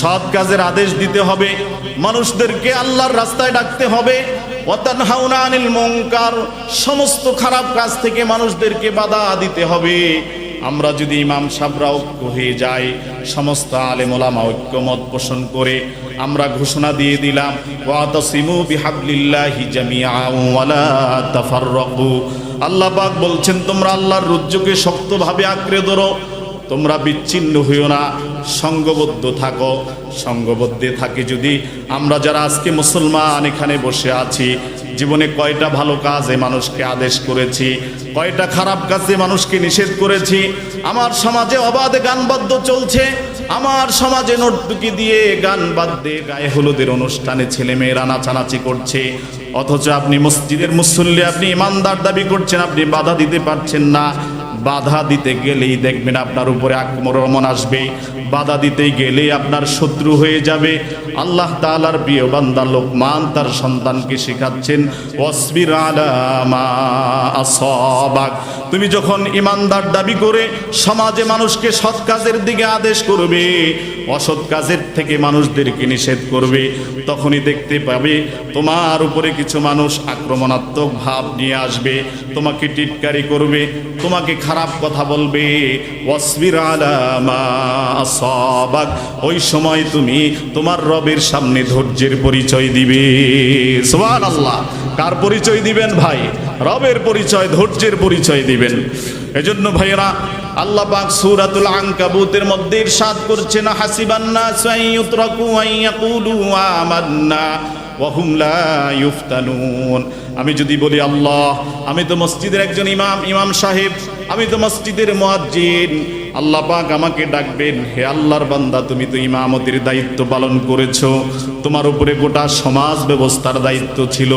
সৎ কাজের আদেশ দিতে হবে, মানুষদেরকে আল্লাহর রাস্তায় ডাকতে হবে। ওয়া তানহাউনা আনিল মুনকার, সমস্ত খারাপ কাজ থেকে মানুষদেরকে বাধা দিতে হবে। আমরা যদি ইমাম সাহেবরা ঐক্য হয়ে যাই, সমস্ত আলেম ওলামা ঐক্যমত পোষণ করে আমরা ঘোষণা দিয়ে দিলাম, ওয়াতাসিমু বিহাবলিল্লাহি জামিআন ওয়া লা তাফাররাকু। আল্লাহ পাক বলছেন, তোমরা আল্লাহর রজ্জুকে শক্তভাবে আঁকড়ে ধরো, তোমরা বিচ্ছিন্ন হইও না, সঙ্গবদ্ধ থাকো। সঙ্গবদ্ধে থাকি যদি আমরা যারা আজকে মুসলমান এখানে বসে আছি, জীবনে কয়টা ভালো কাজে মানুষকে আদেশ করেছি, কয়টা খারাপ কাজে মানুষকে নিষেধ করেছি। আমার সমাজে অবাধে গান বাদ্য চলছে, আমার সমাজে নর্তকী দিয়ে গান বাদ্যে গায়ে হলুদের অনুষ্ঠানে ছেলে মেয়েরা নাচানাচি করছে, অথচ আপনি মসজিদের মুসল্লি, আপনি ইমানদার দাবি করছেন, আপনি বাধা দিতে পারছেন না। বাধা দিতে গেলেই দেখবেন আপনার উপরে আক্রমণ আসবে, বাধা দিতে গেলেই আপনার শত্রু হয়ে যাবে। আল্লাহ তাআলার প্রিয় বান্দা লোকমান তার সন্তানকে শেখাচ্ছেন, ওয়াসবির আলা মা আসাবাক। তুমি যখন ইমানদার দাবি করে সমাজে মানুষকে সৎ কাজের দিকে আদেশ করবে, অসৎ কাজের থেকে মানুষদেরকে নিষেধ করবে, তখনই দেখতে পাবে তোমার উপরে কিছু মানুষ আক্রমণাত্মক ভাব নিয়ে আসবে, তোমাকে টিটকারি করবে, তোমাকে খারাপ কথা বলবে। ওয়াসবির আলা মা আসাবাক, ওই সময় তুমি তোমার রবের সামনে ধৈর্যের পরিচয় দিবে। সুবহানাল্লাহ। কার পরিচয় দিবেন ভাই? রবের পরিচয়, ধৈর্যের পরিচয় দিবেন। এজন্য ভাইরা আল্লাহ পাক সূরাতুল আনকাবুতের মধ্যে ইরশাদ করছেন, হাসিবান নাসু আন ইউতরাকু আন ইয়াকুলু আমান্না ওয়া হুম লা ইফতানুন। আমি যদি বলি আল্লাহ, আমি তো মসজিদের একজন ইমাম সাহেব, আমি তো মসজিদের মুয়াজ্জিন, আল্লাহ পাক আমাকে ডাকবেন, হে আল্লাহর বান্দা তুমি তো ইমামতির দায়িত্ব পালন করেছো, তোমার উপরে গোটা সমাজ ব্যবস্থার দায়িত্ব ছিল,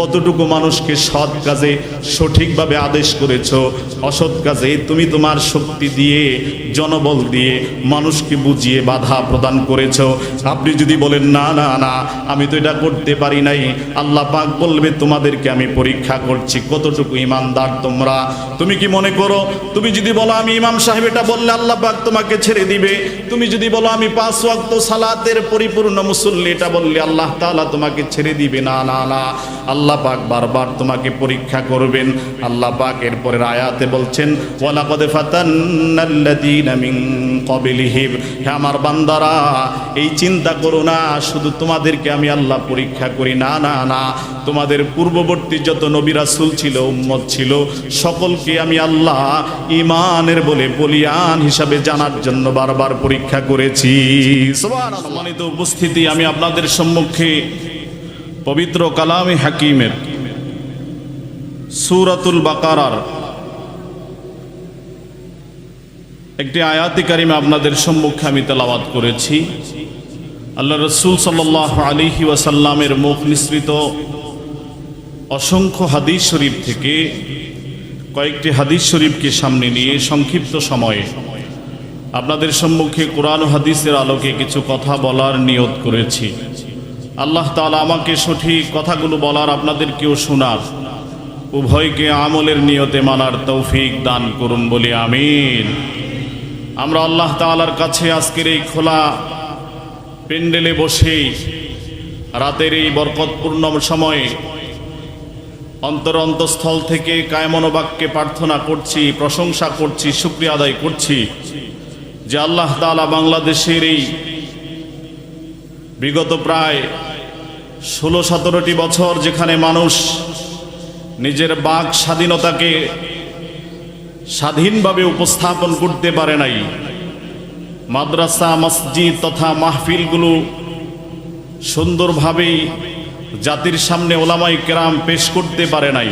কতটুকু মানুষকে সৎ কাজে সঠিকভাবে আদেশ করেছো, অসৎ কাজে তুমি তোমার শক্তি দিয়ে, জনবল দিয়ে মানুষকে বুঝিয়ে বাধা প্রদান করেছো। আপনি যদি বলেন না না না আমি তো এটা করতে পারি নাই, আল্লাহ পাক বলবে তোমাদেরকে আমি পরীক্ষা করছি কতটুকু ইমানদার তোমরা। তুমি কি মনে করো তুমি যদি বলো আমি ইমাম সাহেব এটা বললে আল্লাহ পাক তোমাকে ছেড়ে দিবে? তুমি যদি বলো আমি 5 ওয়াক্ত সালাতের পরিপূর্ণ মুসল্লি এটা বললে আল্লাহ তাআলা তোমাকে ছেড়ে দিবে? না না না, আল্লাহ পাক বারবার তোমাকে পরীক্ষা করবেন। আল্লাহ পাক এরপরের আয়াতে বলছেন, ওয়ালাকাদ ফাতান্নাল্লাযীনা মিন ক্বাবলিহিম। হে আমার বান্দারা, এই চিন্তা করো না শুধু তোমাদেরকে আমি আল্লাহ পরীক্ষা করি, না না না, তোমাদের পূর্ববর্তী যত নবী রাসূল ছিল, উম্মত ছিল, সকলকে আমি আল্লাহ ঈমানের বলে বলিয়ান হিসাবে জানার জন্য বারবার পরীক্ষা করেছি। সুবহানাল্লাহ। সম্মানিত উপস্থিতি, আমি আপনাদের সম্মুখে পবিত্র কালামে হাকিমের সূরাতুল বাকারার একটি আয়াতে কারিমা আপনাদের সম্মুখে আমি তেলাওয়াত করেছি। আল্লাহ রাসূল সাল্লাল্লাহু আলাইহি ওয়াসাল্লামের মুখ নিঃসৃত অসংখ্য হাদিস শরীফ থেকে কয়েকটি হাদিস শরীফকে সামনে নিয়ে সংক্ষিপ্ত সময়ে আপনাদের সম্মুখে কোরআন ও হাদিসের আলোকে কিছু কথা বলার নিয়ত করেছি। আল্লাহ তাআলা আমাকে সঠিক কথাগুলো বলার, আপনাদেরকেও শোনার, উভয়কে আমলের নিয়তে মানার তৌফিক দান করুন বলি আমিন। আমরা আল্লাহ তাআলার কাছে আজকের এই খোলা প্যান্ডেলে বসে রাতের এই বরকতপূর্ণ সময়ে অন্তরস্থল থেকে কায়মনোবাক্যে প্রার্থনা করছি, প্রশংসা করছি, শুকরিয়া আদায় করছি যে আল্লাহ তাআলা বাংলাদেশের এই বিগত প্রায় 16-17টি বছর যেখানে মানুষ নিজের বাক স্বাধীনতাকে স্বাধীনভাবে উপস্থাপন করতে পারে নাই, মাদ্রাসা মসজিদ তথা মাহফিলগুলো সুন্দরভাবে জাতির সামনে ওলামায়ে কেরাম পেশ করতে পারে নাই,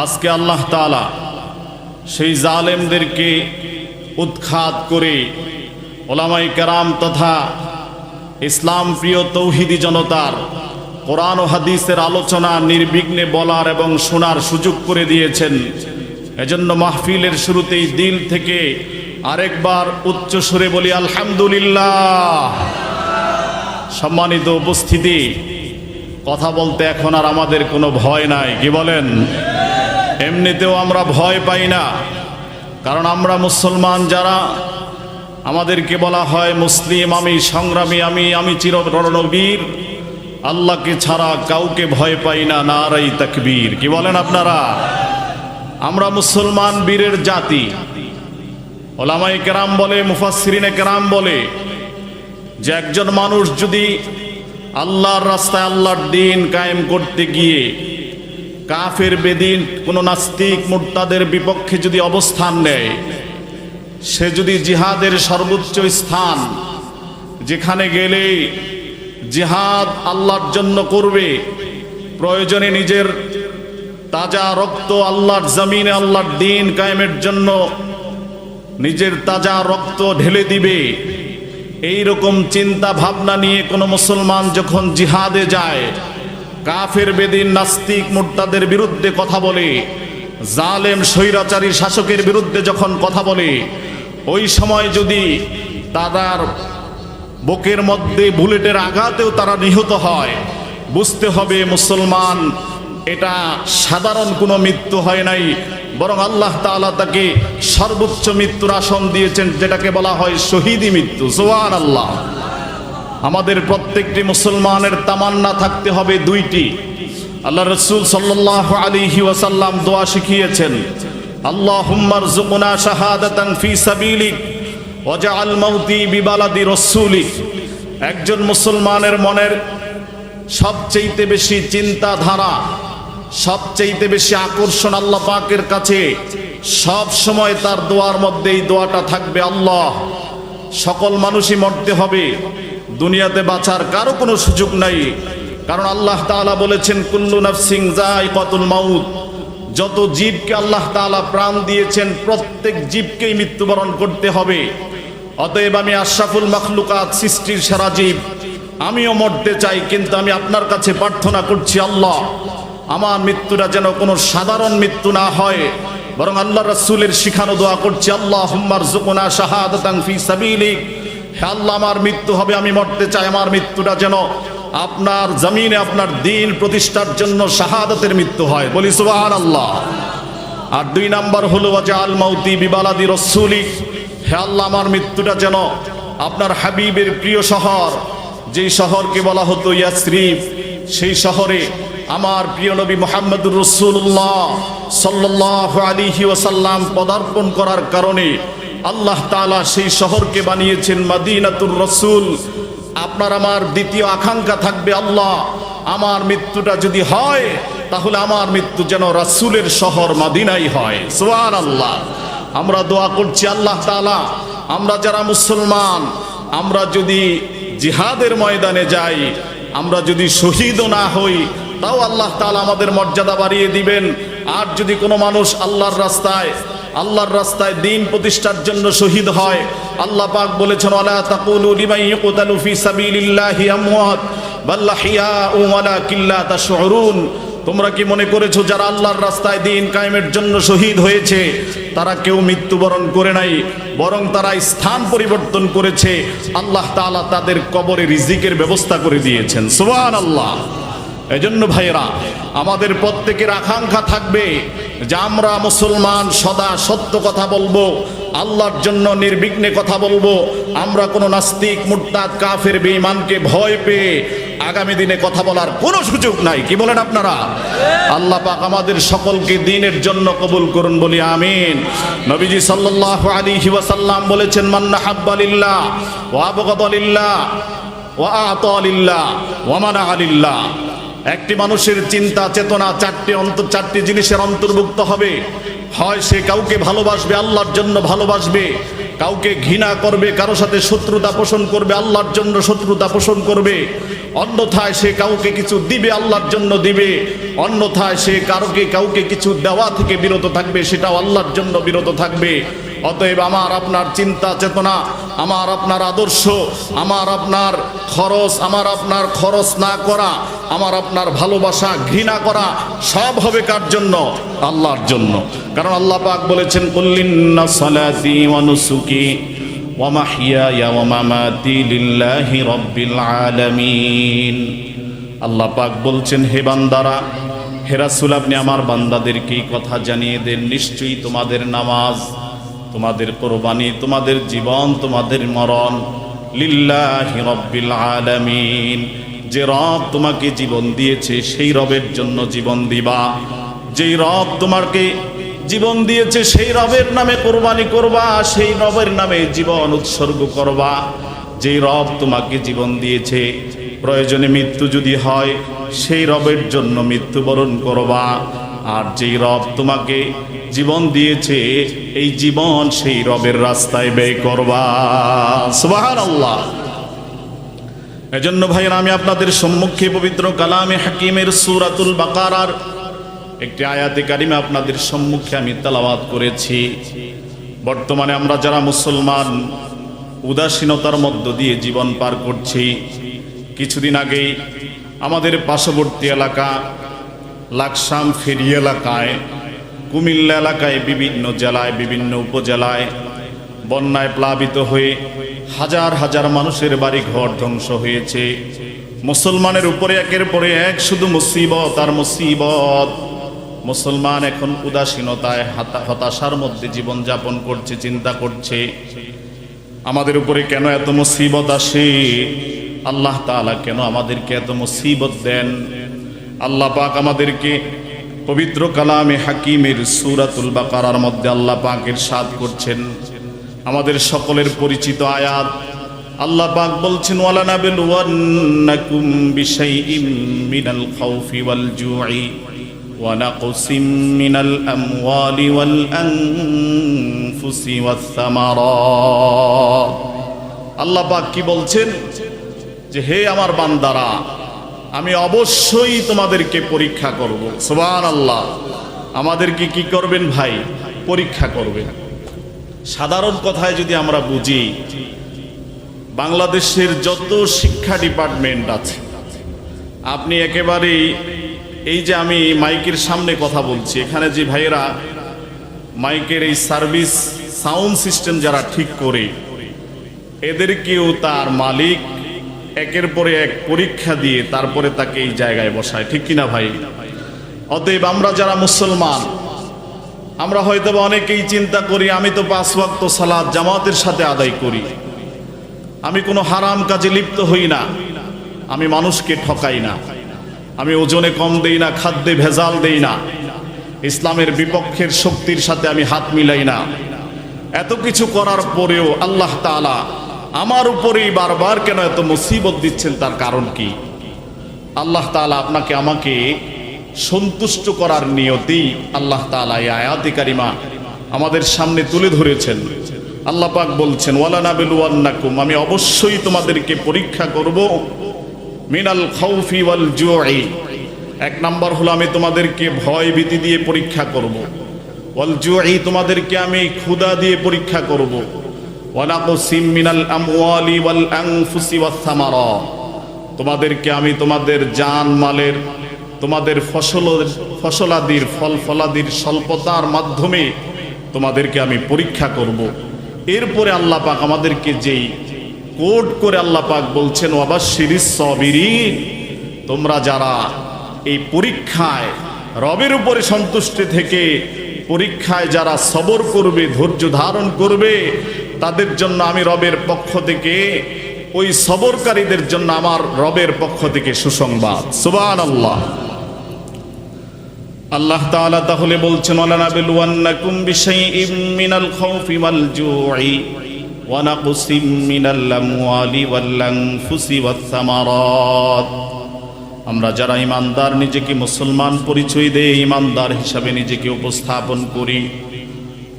আজকে আল্লাহ তাআলা সেই জালেমদেরকে উৎখাত করে ওলামায়ে কেরাম তথা ইসলাম প্রিয় তৌহিদি জনতার কোরআন ও হাদিসের আলোচনা নির্বিঘ্নে বলার এবং শোনার সুযোগ করে দিয়েছেন। এজন্য মাহফিলের শুরুতেই দিল থেকে আরেকবার উচ্চ সুরে বলি আলহামদুলিল্লাহ। সম্মানিত উপস্থিতি, কথা বলতে এখন আর আমাদের কোনো ভয় নাই, কি বলেন? এমনিতেও আমরা ভয় পাই না, কারণ আমরা মুসলমান যারা আমাদেরকে বলা হয় মুসলিম, আমি সংগ্রামী, আমি চির রণবীর, আল্লাহকে ছাড়া কাউকে ভয় পাই না, নারাই তাকবীর। কি বলেন আপনারা? আমরা মুসলমান বীরের জাতি। ওলামায়ে কেরাম বলে, মুফাসসিরিনে কেরাম বলে যে একজন মানুষ যদি আল্লাহর রাস্তায় আল্লাহর দ্বীন কায়েম করতে গিয়ে কাফের বেদিন কোন নাস্তিক মুরতাদের বিপক্ষে যদি অবস্থান নেয়, সে যদি জিহাদের সর্বোচ্চ স্থান যেখানে গেলে জিহাদ আল্লাহর জন্য করবে, প্রয়োজনে নিজের তাজা রক্ত আল্লাহর জমিনে আল্লাহর দ্বীন কায়েমের জন্য নিজের তাজা রক্ত ঢেলে দিবে, এই রকম চিন্তা ভাবনা নিয়ে কোনো মুসলমান যখন জিহাদে যায়, কাফের বেদিন নাস্তিক মুরতাদের বিরুদ্ধে কথা বলে, জালেম স্বৈরাচারী শাসকের বিরুদ্ধে যখন কথা বলে, ওই সময় যদি তাদের বুকের মধ্যে বুলেটের আঘাতেও তারা নিহত হয়, বুঝতে হবে মুসলমান এটা সাধারণ কোনো মৃত্যু হয় নাই, বরং আল্লাহ তাআলা তাকে সর্বোচ্চ মৃত্যুর আসন দিয়েছেন, যেটাকে বলা হয় শহীদি মৃত্যু। সুবহানাল্লাহ। আমাদের প্রত্যেকটি মুসলমানের তামান্না থাকতে হবে দুইটি। আল্লাহ রাসূল সাল্লাল্লাহু আলাইহি ওয়াসাল্লাম দোয়া শিখিয়েছেন, আল্লাহুম্মা রযুকনা শাহাদাতান ফি সাবিলিক ওয়াজআল মাউতি বিবালাদি রাসূলিক। একজন মুসলমানের মনের সবচেয়ে বেশি চিন্তাধারা, সবচেয়ে বেশি আকর্ষণ আল্লাহ পাকের কাছে সব সময় তার দোয়ার মধ্যে এই দোয়াটা থাকবে, আল্লাহ সকল মানুষই মরতে হবে, দুনিয়াতে বাঁচার কারো কোনো সুযোগ নাই, কারণ আল্লাহ তাআলা বলেছেন কুল্লু নাফসিন যায়কাতুল মাউত। যত জীবকে আল্লাহ তাআলা প্রাণ দিয়েছেন প্রত্যেক জীবকেই মৃত্যুবরণ করতে হবে। অতএব আমি আশরাফুল মাখলুকাত, সৃষ্টির সেরা জীব, আমিও মরতে চাই, কিন্তু আমি আপনার কাছে প্রার্থনা করছি আল্লাহ আমার মৃত্যুটা যেন কোনো সাধারণ মৃত্যু না হয়, বরং আল্লাহ রাসূলের শিখানো দোয়া করছি, আল্লাহুম্মা রযুকনা শাহাদাতান ফি সাবিলিক। হে আল্লাহ আমার মৃত্যু হবে, আমি মরতে চাই, আমার মৃত্যুটা যেন আপনার জমিনে আপনার দ্বীন প্রতিষ্ঠার জন্য শাহাদাতের মৃত্যু হয়, বলি সুবহানাল্লাহ। আর দুই নাম্বার হলো ওয়াজআল মাউতি বিবালাদি রাসূলিক। হে আল্লাহ আমার মৃত্যুটা যেন আপনার হাবিবের প্রিয় শহর, যেই শহরকে বলা হতো ইয়াসরিব, সেই শহরে আমার প্রিয় নবী মুহাম্মদুর রাসূলুল্লাহ সাল্লাল্লাহু আলাইহি ওয়াসাল্লাম পদার্পণ করার কারণে আল্লাহ তাআলা সেই শহরকে বানিয়েছেন মদিনাতুর রাসূল। আপনার আমার দ্বিতীয় আকাঙ্ক্ষা থাকবে, আল্লাহ আমার মৃত্যুটা যদি হয় তাহলে আমার মৃত্যু যেন রাসূলের শহর মদিনাই হয়। সুবহানাল্লাহ। আমরা দোয়া করছি আল্লাহ তাআলা আমরা যারা মুসলমান, আমরা যদি জিহাদের ময়দানে যাই, আমরা যদি শহীদও না হই, তাও আল্লাহ তাআলা আমাদের মর্যাদা বাড়িয়ে দিবেন। আর যদি কোনো মানুষ আল্লাহর রাস্তায় দ্বীন প্রতিষ্ঠার জন্য শহীদ হয়, আল্লাহ পাক বলেছেন ওয়ালা তাকুলু লিমান ইউকতালু ফি সাবিলিল্লাহি আমওয়াত বাল আহইয়াউ ওয়ালাকিন লা তাশউরুন। তোমরা কি মনে করেছো যারা আল্লাহর রাস্তায় দ্বীন কায়েমের জন্য শহীদ হয়েছে তারা কেউ মৃত্যুবরণ করে নাই, বরং তারা স্থান পরিবর্তন করেছে, আল্লাহ তাআলা তাদের কবরে রিজিকের ব্যবস্থা করে দিয়েছেন। সুবহানাল্লাহ। এজন্য ভাইরা আমাদের প্রত্যেকের আকাঙ্ক্ষা থাকবে যে আমরা মুসলমান সদা সত্য কথা বলবো, আল্লাহর জন্য নির্বিঘ্নে কথা বলবো, আমরা কোনো নাস্তিক মুরতাদ কাফের বেঈমানকে ভয় পেয়ে আগামী দিনে কথা বলার কোনো সুযোগ নাই। কি বলেন আপনারা? আল্লাহ পাক আমাদের সকলকে দ্বীনের জন্য কবুল করুন, বলি আমিন। নবীজি সাল্লাল্লাহু আলাইহি ওয়াসাল্লাম বলেছেন মান নাহাব্বা লিল্লাহ ওয়া আবগাদা লিল্লাহ ওয়া আতা লিল্লাহ ওয়া মানাআ লিল্লাহ। একটি মানুষের চিন্তা চেতনা চারটি জিনিসের অন্তর্ভুক্ত হবে। হয় সে কাউকে ভালোবাসবে, আল্লাহর জন্য ভালোবাসবে, কাউকে ঘৃণা করবে, কারো সাথে শত্রুতা পোষণ করবে, আল্লাহর জন্য শত্রুতা পোষণ করবে, অন্যথায় সে কাউকে কিছু দিবে, আল্লাহর জন্য দিবে, অন্যথায় সে কাউকে কিছু দেওয়া থেকে বিরত থাকবে, সেটাও আল্লাহর জন্য বিরত থাকবে। অতএব আমার আপনার চিন্তা চেতনা, আমার আপনার আদর্শ, আমার আপনার খরচ না করা, আমার আপনার ভালোবাসা ঘৃণা করা সব হবে কার জন্য? আল্লাহর জন্য। কারণ আল্লাহ পাক বলেছেন কুল্লিন্না সালাতি ওয়া নুসুকি ওয়া মাহইয়ায়া ওয়া মামাতি লিল্লাহি রাব্বিল আলামিন। আল্লাহ পাক বলছেন হে বান্দারা, হে রাসূল আপনি আমার বান্দাদেরকে এই কথা জানিয়ে দেন, নিশ্চয়ই তোমাদের নামাজ, তোমাদের কোরবানি, তোমাদের জীবন, তোমাদের মরণ লিল্লাহি রাব্বিল আলামিন। যে রব তোমাকে জীবন দিয়েছে সেই রবের জন্য জীবন দিবা। যেই রব তোমাকে জীবন দিয়েছে সেই রবের নামে কোরবানি করবা, সেই রবের নামে জীবন উৎসর্গ করবা। যেই রব তোমাকে জীবন দিয়েছে, প্রয়োজনে মৃত্যু যদি হয় সেই রবের জন্য মৃত্যুবরণ করবা। আর যেই রব তোমাকে জীবন দিয়েছে এই জীবন সেই রবের রাস্তায় ব্যয় করবা। সুবহানাল্লাহ। এজন্য ভাইরা, আমি আপনাদের সম্মুখে পবিত্র কালামে হাকিমের সূরাতুল বাকারার একটি আয়াতে কারিমা আপনাদের সম্মুখে আমি তেলাওয়াত করেছি। বর্তমানে আমরা যারা মুসলমান উদাসীনতার মধ্য দিয়ে জীবন পার করছি। কিছুদিন আগেই আমাদের পার্শ্ববর্তী এলাকা লাকসাম ফেরি এলাকায়, কুমিল্লা এলাকায়, বিভিন্ন জেলায়, বিভিন্ন উপজেলায় বন্যায় প্লাবিত হয়ে হাজার হাজার মানুষের বাড়ি ঘর ধ্বংস হয়েছে। মুসলমানের উপরে একের পরে এক শুধু মুসিবত আর মুসিবত। মুসলমান এখন উদাসীনতায়, হতাশার মধ্যে জীবন যাপন করছে, চিন্তা করছে আমাদের উপরে কেন এত মুসিবত আসে, আল্লাহ তাআলা কেন আমাদেরকে এত মুসিবত দেন। আল্লাহ পাক আমাদেরকে পবিত্র কালামে হাকিমের সূরাতুল বাকারার মধ্যে আল্লাহ পাক ইরশাদ করছেন, আমাদের সকলের পরিচিত আয়াত। আল্লাহ পাক বলছেন, ওয়ালানাবলুওয়ান্নাকুম বিশাইইম মিনাল খাউফি ওয়াল জুই ওয়া নাকসিম মিনাল আমওয়ালি ওয়াল আনফুসি ওয়াস সামারাত। আল্লাহ পাক কি বলছেন যে হে আমার বান্দারা, আমি অবশ্যই তোমাদেরকে পরীক্ষা করব। সুবহানাল্লাহ। আমাদেরকে কি করবেন ভাই? পরীক্ষা করবেন। সাধারণ কথায় যদি আমরা বুঝি, বাংলাদেশের যত শিক্ষা ডিপার্টমেন্ট আছে, আপনি একেবারেই এই যে আমি মাইকের সামনে কথা বলছি, এখানে যে ভাইয়েরা মাইকের এই সার্ভিস সাউন্ড সিস্টেম যারা ঠিক করে, এদেরকেও তার মালিক একের পরে এক পরীক্ষা দিয়ে তারপরে তাকে এই জায়গায় বসায়, ঠিক কিনা ভাই? অতএব আমরা যারা মুসলমান, আমরা হয়তো অনেকেই চিন্তা করি আমি তো 5 ওয়াক্ত সালাত জামাতের সাথে আদায় করি, আমি কোনো হারাম কাজে লিপ্ত হই না, আমি মানুষকে ঠকাই না, আমি ওজনে কম দেই না, খাদ্যে ভেজাল দেই না, ইসলামের বিপক্ষের শক্তির সাথে আমি হাত মিলাই না। এত কিছু করার পরেও আল্লাহ তাআলা আমার উপরেই বারবার কেন এত মুসিবত দিচ্ছেন, তার কারণ কি? আল্লাহ তাআলা আপনাকে আমাকে সন্তুষ্ট করার নিয়তেই আল্লাহ তাআলা এই আয়াতে কারিমা আমাদের সামনে তুলে ধরেছেন। আল্লাহ পাক বলছেন, ওয়ালানাবলুওয়ান্নাকুম, আমি অবশ্যই তোমাদেরকে পরীক্ষা করব, মিনাল খাউফি ওয়াল জুই। এক নাম্বার হলো আমি তোমাদেরকে ভয় ভীতি দিয়ে পরীক্ষা করব। ওয়াল জুই, তোমাদেরকে আমি ক্ষুধা দিয়ে পরীক্ষা করব। ওয়া নাকসিম মিনাল আমওয়ালি ওয়াল আনফুসি ওয়াস সামারাত, তোমাদেরকে আমি তোমাদের জান মালের, তোমাদের ফসলাদির, ফল ফলাদির স্বল্পতার মাধ্যমে তোমাদেরকে আমি পরীক্ষা করব। এরপরে আল্লাহ পাক আমাদেরকে যেই কোড করে আল্লাহ পাক বলছেন, ওয়াবাশশিরিস সাবিরিন, তোমরা যারা এই পরীক্ষায় রবের উপরে সন্তুষ্ট থেকে পরীক্ষায় যারা সবর করবে, ধৈর্য ধারণ করবে, তাদের জন্য আমি রবের পক্ষ থেকে, ওই সবরকারীদের জন্য আমার রবের পক্ষ থেকে সুসংবাদ। সুবহানাল্লাহ। আল্লাহ তাআলা তাহলে বলছেন, ওয়ালানাবলুওয়ান্নাকুম বিশাইইম মিনাল খাউফি ওয়াল জুই ওয়া নাকসিম মিনাল আমওয়ালি ওয়াল আনফুসি ওয়াস সামারাত। আমরা যারা ঈমানদার, নিজেকে মুসলমান পরিচয় দেই, ঈমানদার হিসাবে নিজেকে উপস্থাপন করি,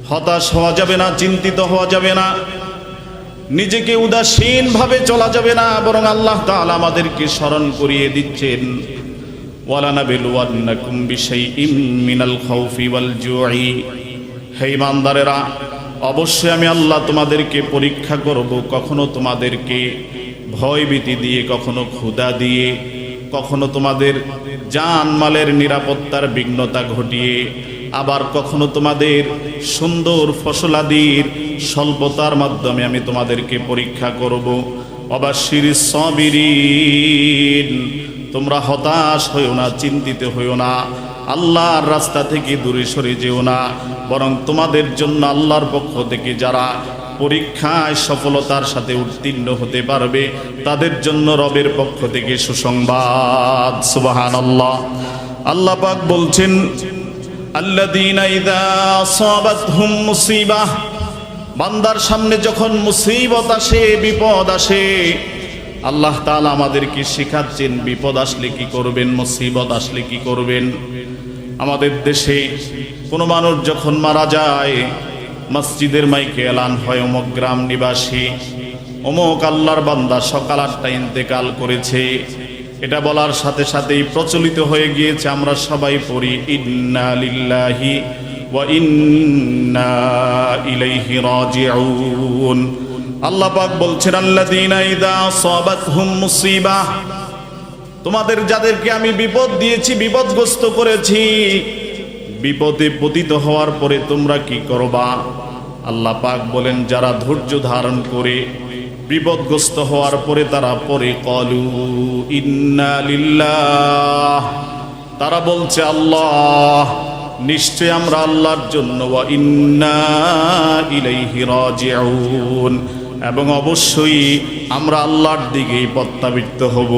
হতাশ হওয়া যাবে না, চিন্তিত হওয়া যাবে না, নিজেকে উদাসীন ভাবে চলা যাবে না, বরং আল্লাহ তাআলা আমাদেরকে স্মরণ করিয়ে দিচ্ছেন, ওয়ালানাবলুওয়ান্নাকুম বিশাইইম মিনাল খাউফি ওয়াল জুই। হে ঈমানদারেরা, অবশ্যই আমি আল্লাহ তোমাদেরকে পরীক্ষা করব, কখনো তোমাদেরকে ভয় ভীতি দিয়ে, কখনো ক্ষুধা দিয়ে, কখনো তোমাদের জান মালের নিরাপত্তার বিঘ্নতা ঘটিয়ে, আবার কখনো তোমাদের সুন্দর ফসলাদির স্বল্পতার মাধ্যমে আমি তোমাদেরকে পরীক্ষা করব। ওয়াবাশশিরিস সাবিরিন, তোমরা হতাশ হইও না, চিন্তিত হইও না, আল্লাহর রাস্তা থেকে দূরে সরে যেও না, বরং তোমাদের জন্য আল্লাহর পক্ষ থেকে যারা পরীক্ষায় সফলতার সাথে উত্তীর্ণ হতে পারবে তাদের জন্য রবের পক্ষ থেকে সুসংবাদ। সুবহানাল্লাহ। আল্লাহ পাক বলছেন, আল্লাযীনা ইযা আসাবাতহুম মুসিবাহ, বান্দার সামনে যখন মুসিবত আসে, বিপদ আসে, আল্লাহ তাআলা আমাদেরকে শেখাচ্ছেন বিপদ আসলে কি করবেন, মুসিবত আসলে কি করবেন। আমাদের দেশে কোনো মানুষ যখন মারা যায়, মসজিদের মাইকে এলান হয় অমুক গ্রাম নিবাসী অমুক আল্লাহর বান্দা সকাল 8টায় ইন্তেকাল করেছে। এটা বলার সাথে সাথেই প্রচলিত হয়ে গিয়েছে, আমরা সবাই পড়ি ইন্না লিল্লাহি ওয়া ইন্না ইলাইহি রাজিউন। আল্লাহ পাক বলছেন, আল্লাযীনা ইযা আসাবাতহুম মুসিবাহ, তোমাদের যাদেরকে আমি বিপদ দিয়েছি, বিপদগ্রস্ত করেছি, বিপদে পতিত হওয়ার পরে তোমরা কি করবা? আল্লাহ পাক বলেন, যারা ধৈর্য ধারণ করে বিপদগ্রস্ত হওয়ার পরে তারা পরে ক্বালু ইন্না লিল্লাহ, তারা বলছে আল্লাহ, নিশ্চয় আমরা আল্লাহর জন্য, ওয়া ইন্না ইলাইহি রাজিউন, এবং অবশ্যই আমরা আল্লাহর দিকেই প্রত্যাবর্তিত হব।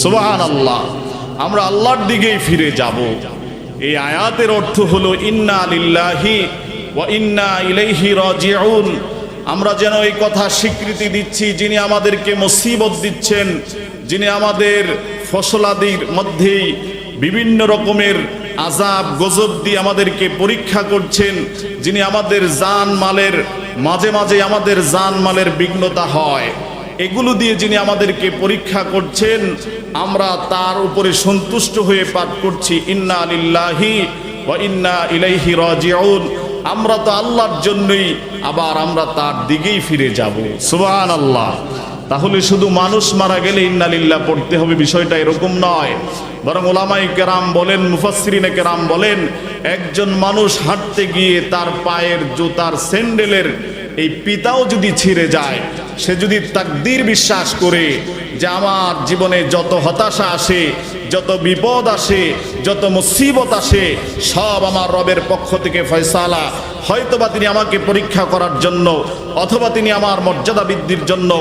সুবহানাল্লাহ, আমরা আল্লাহর দিকেই ফিরে যাব। এই আয়াতের অর্থ হলো ইন্না লিল্লাহি ওয়া ইন্না ইলাইহি রাজিউন। আমরা যেন এই কথা স্বীকৃতি দিচ্ছি, যিনি আমাদেরকে মুসিবত দিচ্ছেন, যিনি আমাদের ফসলাদির মধ্যেই বিভিন্ন রকমের আযাব গজব দিয়ে আমাদেরকে পরীক্ষা করছেন, যিনি আমাদের জান মালের মাঝে মাঝে আমাদের জান মালের বিঘ্নতা হয়, এগুলো দিয়ে যিনি আমাদেরকে পরীক্ষা করছেন, আমরা তার উপরে সন্তুষ্ট হয়ে পাঠ করছি ইন্না লিল্লাহি ওয়া ইন্না ইলাইহি রাজিউন। আমরা তো আল্লাহর জন্যই, আবার আমরা তার দিকেই ফিরে যাব। সুবহানাল্লাহ। তাহলে শুধু মানুষ মারা গেলে ইন্না লিল্লাহ পড়তে হবে, বিষয়টা এরকম নয়। বরং উলামায়ে কেরাম বলেন, মুফাসসিরিনে কেরাম বলেন, একজন মানুষ হাঁটতে গিয়ে তার পায়ের জুতার স্যান্ডেলের এই পিতাও যদি ছিঁড়ে যায়, সে যদি তাকদীর বিশ্বাস করে যে আমার জীবনে যত হতাশা আসে, যত বিপদ আসে, যত মুসিবত আসে, সব আমার রবের পক্ষ থেকে ফয়সালা, হয়তোবা তিনি আমাকে পরীক্ষা করার জন্য, অথবা তিনি আমার মর্যাদা বৃদ্ধির জন্য,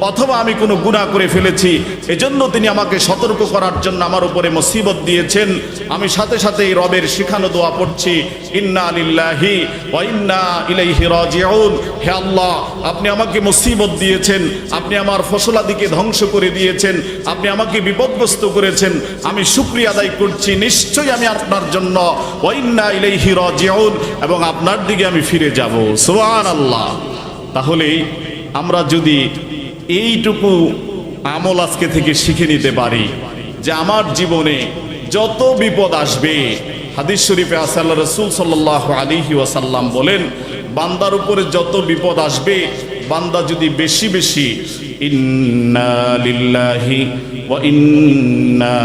অথবা আমি কোনো গুনাহ করে ফেলেছি এজন্য তিনি আমাকে সতর্ক করার জন্য আমার উপরে মুসিবত দিয়েছেন, আমি সাথে সাথে এই রবের শিখানো দোয়া পড়ছি ইন্না লিল্লাহি ওয়া ইন্না ইলাইহি রাজিউন। হে আল্লাহ, আপনি আমাকে মুসিবত দিয়েছেন, আপনি আমার ফসলাদিকে ধ্বংস করে দিয়েছেন, আপনি আমাকে বিপদগ্রস্ত করেছেন, আমি শুকরিয়া আদায় করছি, নিশ্চয়ই আমি আপনার জন্য ওয়া ইন্না ইলাইহি রাজিউন, এবং আপনার দিকে আমি ফিরে যাব। সুবহানাল্লাহ। তাহলে আমরা যদি এইটুকু আমল আজকে থেকে শিখে নিতে পারি যে আমার জীবনে যত বিপদ আসবে, হাদিস শরীফে আছে আল্লাহ রাসূল সাল্লাল্লাহু আলাইহি ওয়াসাল্লাম বলেন, বান্দার উপরে যত বিপদ আসবে, বান্দা যদি বেশি বেশি ইন্না লিল্লাহি ওয়া ইন্না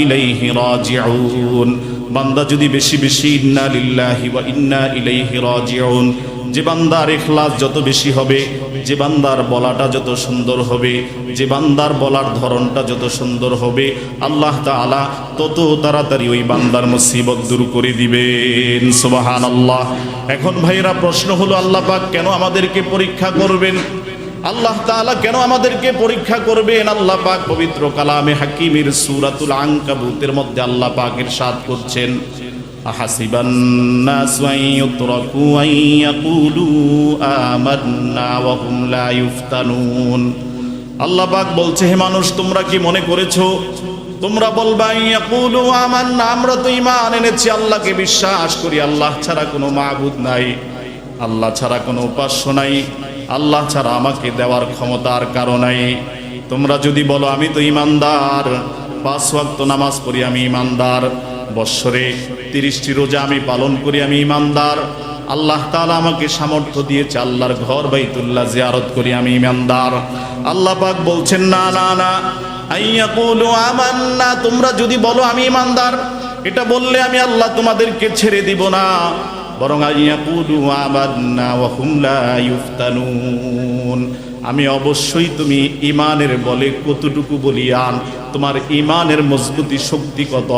ইলাইহি রাজিউন, বান্দা যদি বেশি বেশি ইন্না লিল্লাহি ওয়া ইন্না ইলাইহি রাজিউন, যে বান্দার ইখলাস যত বেশি হবে, যে বান্দার বলাটা যত সুন্দর হবে, যে বান্দার বলার ধরনটা যত সুন্দর হবে, আল্লাহ তাআলা তত তাড়াতাড়ি ওই বান্দার মুসিবত দূর করে দিবেন। সুবহানাল্লাহ। এখন ভাইরা প্রশ্ন হলো, আল্লাহ পাক কেন আমাদেরকে পরীক্ষা করবেন? আল্লাহ তাআলা কেন আমাদেরকে পরীক্ষা করবেন? আল্লাহ পাক পবিত্র কালামে হাকিমের সূরাতুল আনকাবুতের মধ্যে আল্লাহ পাক ইরশাদ করছেন, আহাসিবান নাসু আন ইউতরাকু আন ইয়াকুলু আমান্না ওয়া হুম লা ইফতানুন। আল্লাহ পাক বলছে, হে মানুষ, তোমরা কি মনে করেছো তোমরা বলবা ইয়াকুলু আমান্না, আমরা তো ঈমান এনেছি, আল্লাহকে বিশ্বাস করি, আল্লাহ ছাড়া কোনো মাবুদ নাই, আল্লাহ ছাড়া কোনো উপাস্য নাই, আল্লাহ ছাড়া আমাকে দেওয়ার ক্ষমতার কারো নাই। তোমরা যদি বলো আমি তো ঈমানদার, 5 ওয়াক্ত নামাজ পড়ি, আমি ঈমানদার, বৎসরে 30টি রোজা আমি পালন করি, আমি ঈমানদার, আল্লাহ তাআলা আমাকে সামর্থ্য দিয়েছে, আল্লাহর ঘর বাইতুল্লাহ জিয়ারত করি, আমি ঈমানদার। আল্লাহ পাক বলছেন, না না না, আইয়াকুলু আমান্না, তোমরা যদি বলো আমি ঈমানদার, এটা বললে আমি আল্লাহ তোমাদেরকে ছেড়ে দিব না, বরং আইয়াকুলু আমান্না ওয়া হুম লা ইফতানুন, আমি অবশ্যই তুমি ইমানের বলে কতটুকু বলিয়ান, তোমার ইমানের মজবুতি শক্তি কত,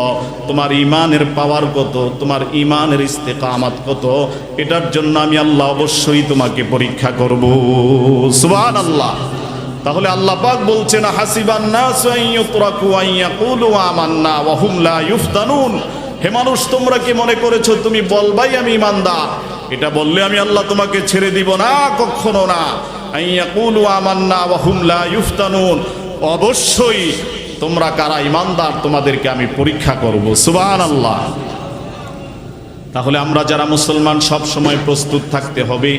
তোমার ইমানের পাওয়ার কত, তোমার ইমানের ইস্তেকামাত কত, এটার জন্য আমি আল্লাহ অবশ্যই তোমাকে পরীক্ষা করব। সুবহানাল্লাহ। তাহলে আল্লাহ পাক বলছেন হাসিবান নাসু আন ইউতরাকু আন ইয়াকুলু আমান্না ওয়া হুম লা ইফতানুন। হে মানুষ, তোমরা কি মনে করেছো তুমি বলবাই আমি ঈমানদার, এটা বললে আমি আল্লাহ তোমাকে ছেড়ে দিব না? কখনো না। আন ইয়াকুলু আমান্না ওয়া হুম লা ইফতানুন, অবশ্যই তোমরা কারা ঈমানদার তোমাদেরকে আমি পরীক্ষা করব। সুবহানাল্লাহ। তাহলে আমরা যারা মুসলমান সব সময় প্রস্তুত থাকতে হবে,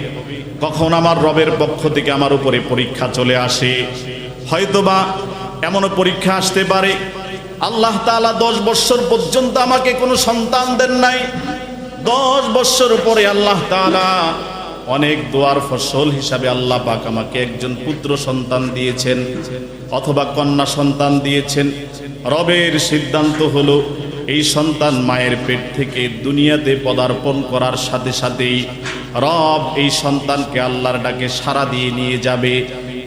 কখন আমার রবের পক্ষ থেকে আমার উপরে পরীক্ষা চলে আসে। হয়তোবা এমনও পরীক্ষা আসতে পারে, আল্লাহ তাআলা 10 বছর পর্যন্ত আমাকে কোনো সন্তান দেন নাই, 10 বছর পরে আল্লাহ তাআলা অনেক দোয়ার ফসল হিসাবে আল্লাহ পাক আমাকে একজন পুত্র সন্তান দিয়েছেন অথবা কন্যা সন্তান দিয়েছেন। রবের সিদ্ধান্ত হলো এই সন্তান মায়ের পেট থেকে দুনিয়াতে পদার্পণ করার সাথে সাথেই রব এই সন্তানকে আল্লাহর ডাকে সাড়া দিয়ে নিয়ে যাবে।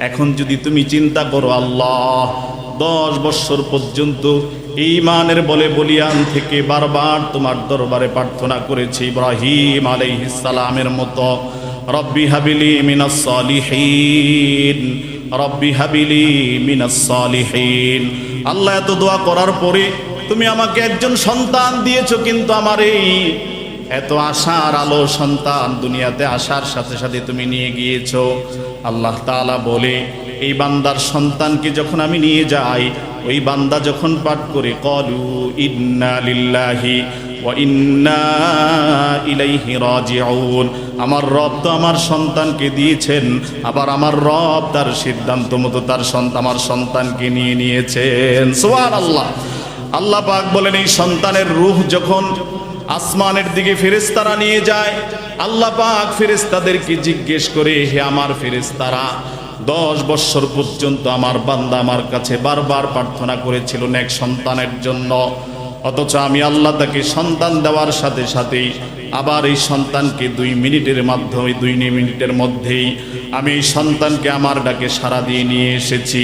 এখন যদি তুমি চিন্তা করো, আল্লাহ 10 বছর পর্যন্ত ঈমানের বলে বলিয়ান থেকে বারবার তোমার দরবারে প্রার্থনা করেছি ইব্রাহিম আলাইহিস সালামের মতো, রব্বি হাবিলি মিনাস সালিহিন, রব্বি হাবিলি মিনাস সালিহিন। আল্লাহ এত দোয়া করার পরে তুমি আমাকে একজন সন্তান দিয়েছো, কিন্তু আমার এই এত আশার আলো সন্তান দুনিয়াতে আসার সাথে সাথে তুমি নিয়ে গিয়েছো। আল্লাহ তাআলা বলে এই বান্দার সন্তানকে যখন আমি নিয়ে যাই, ওই বান্দা যখন পাঠ করে ক্বালু ইন্না লিল্লাহি ওয়া ইন্না ইলাইহি রাজিউন, আমার রব তো আমার সন্তানকে দিয়েছেন, আবার আমার রব তার সিদ্ধান্ত মতো তার আমার সন্তানকে নিয়ে নিয়েছেন। সুবহানাল্লাহ। আল্লাহ পাক বলেন এই সন্তানের রূহ যখন আসমানের দিকে ফেরেশতারা নিয়ে যায়, আল্লাহ পাক ফেরেশতাদেরকে জিজ্ঞেস করে, হে আমার ফেরেশতারা, 10 বছর পর্যন্ত আমার বান্দা আমার কাছে বারবার প্রার্থনা করেছিল নেক সন্তানের জন্য, অথচ আমি আল্লাহ তাকে সন্তান দেওয়ার সাথে সাথেই আবার এই সন্তানকে 2 মিনিটের মাধ্যমে 2 মিনিটের মধ্যেই আমি এই সন্তানকে আমার ডাকে সাড়া দিয়ে নিয়ে এসেছি।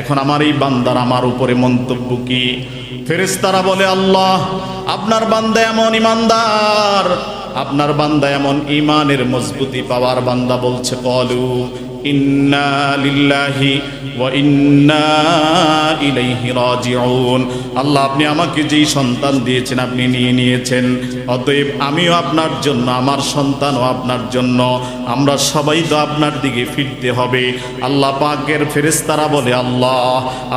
এখন আমার এই বান্দার আমার উপরে মন্তব্য কি? ফেরেশতারা বলে, আল্লাহ আপনার বান্দা এমন ঈমানদার, আপনার বান্দা এমন ঈমানের মজবুতি পাওয়ার বান্দা, বলছে ক্বালু ইন্না লিল্লাহি ওয়া ইন্না ইলাইহি রাজিউন। আল্লাহ আপনি আমাকে যেই সন্তান দিয়েছেন আপনি নিয়ে নিয়েছেন, অতএব আমিও আপনার জন্য, আমার সন্তানও আপনার জন্য, আমরা সবাই তো আপনার দিকে ফিরতে হবে। আল্লাহ পাকের ফেরেশতারা বলে, আল্লাহ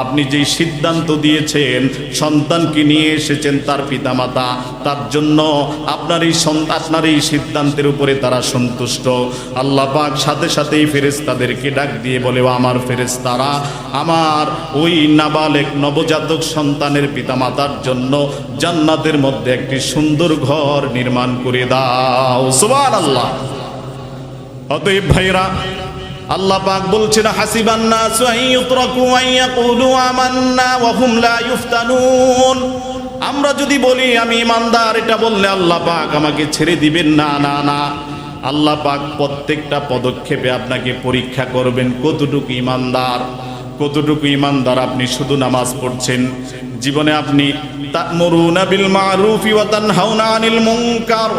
আপনি যেই সিদ্ধান্ত দিয়েছেন সন্তানকে নিয়ে এসেছেন তার পিতামাতা, তার জন্য আপনার এই সিদ্ধান্তের উপরে তারা সন্তুষ্ট। আল্লাহ পাক সাথে সাথেই ফেরেশতাদেরকে ডাক দিয়ে বলে, আমার ফেরেশতারা আমার ওই নাবালেক নবজাতক সন্তানের পিতামাতার জন্য জান্নাতের মধ্যে একটি সুন্দর ঘর নির্মাণ করে দাও। সুবহানাল্লাহ। অতএব ভাইরা, আল্লাহ পাক বলছেন হাসিবান নাসু আন ইউতরাকু আন ইয়াকুলু আমান্না ওয়া হুম লা ইফতানুন। আমরা যদি বলি আমি ঈমানদার, এটা বললে আল্লাহ পাক আমাকে ছেড়ে দিবেন না। না না, আল্লাহ পাক প্রত্যেকটা পদক্ষেপে আপনাকে পরীক্ষা করবেন কতটুকু ঈমানদার, কতটুকু ঈমানদার। আপনি শুধু নামাজ পড়ছেন, জীবনে আপনি তা'মুরুনা বিল মা'রুফি ওয়া তানহাউনা আনিল মুনকার।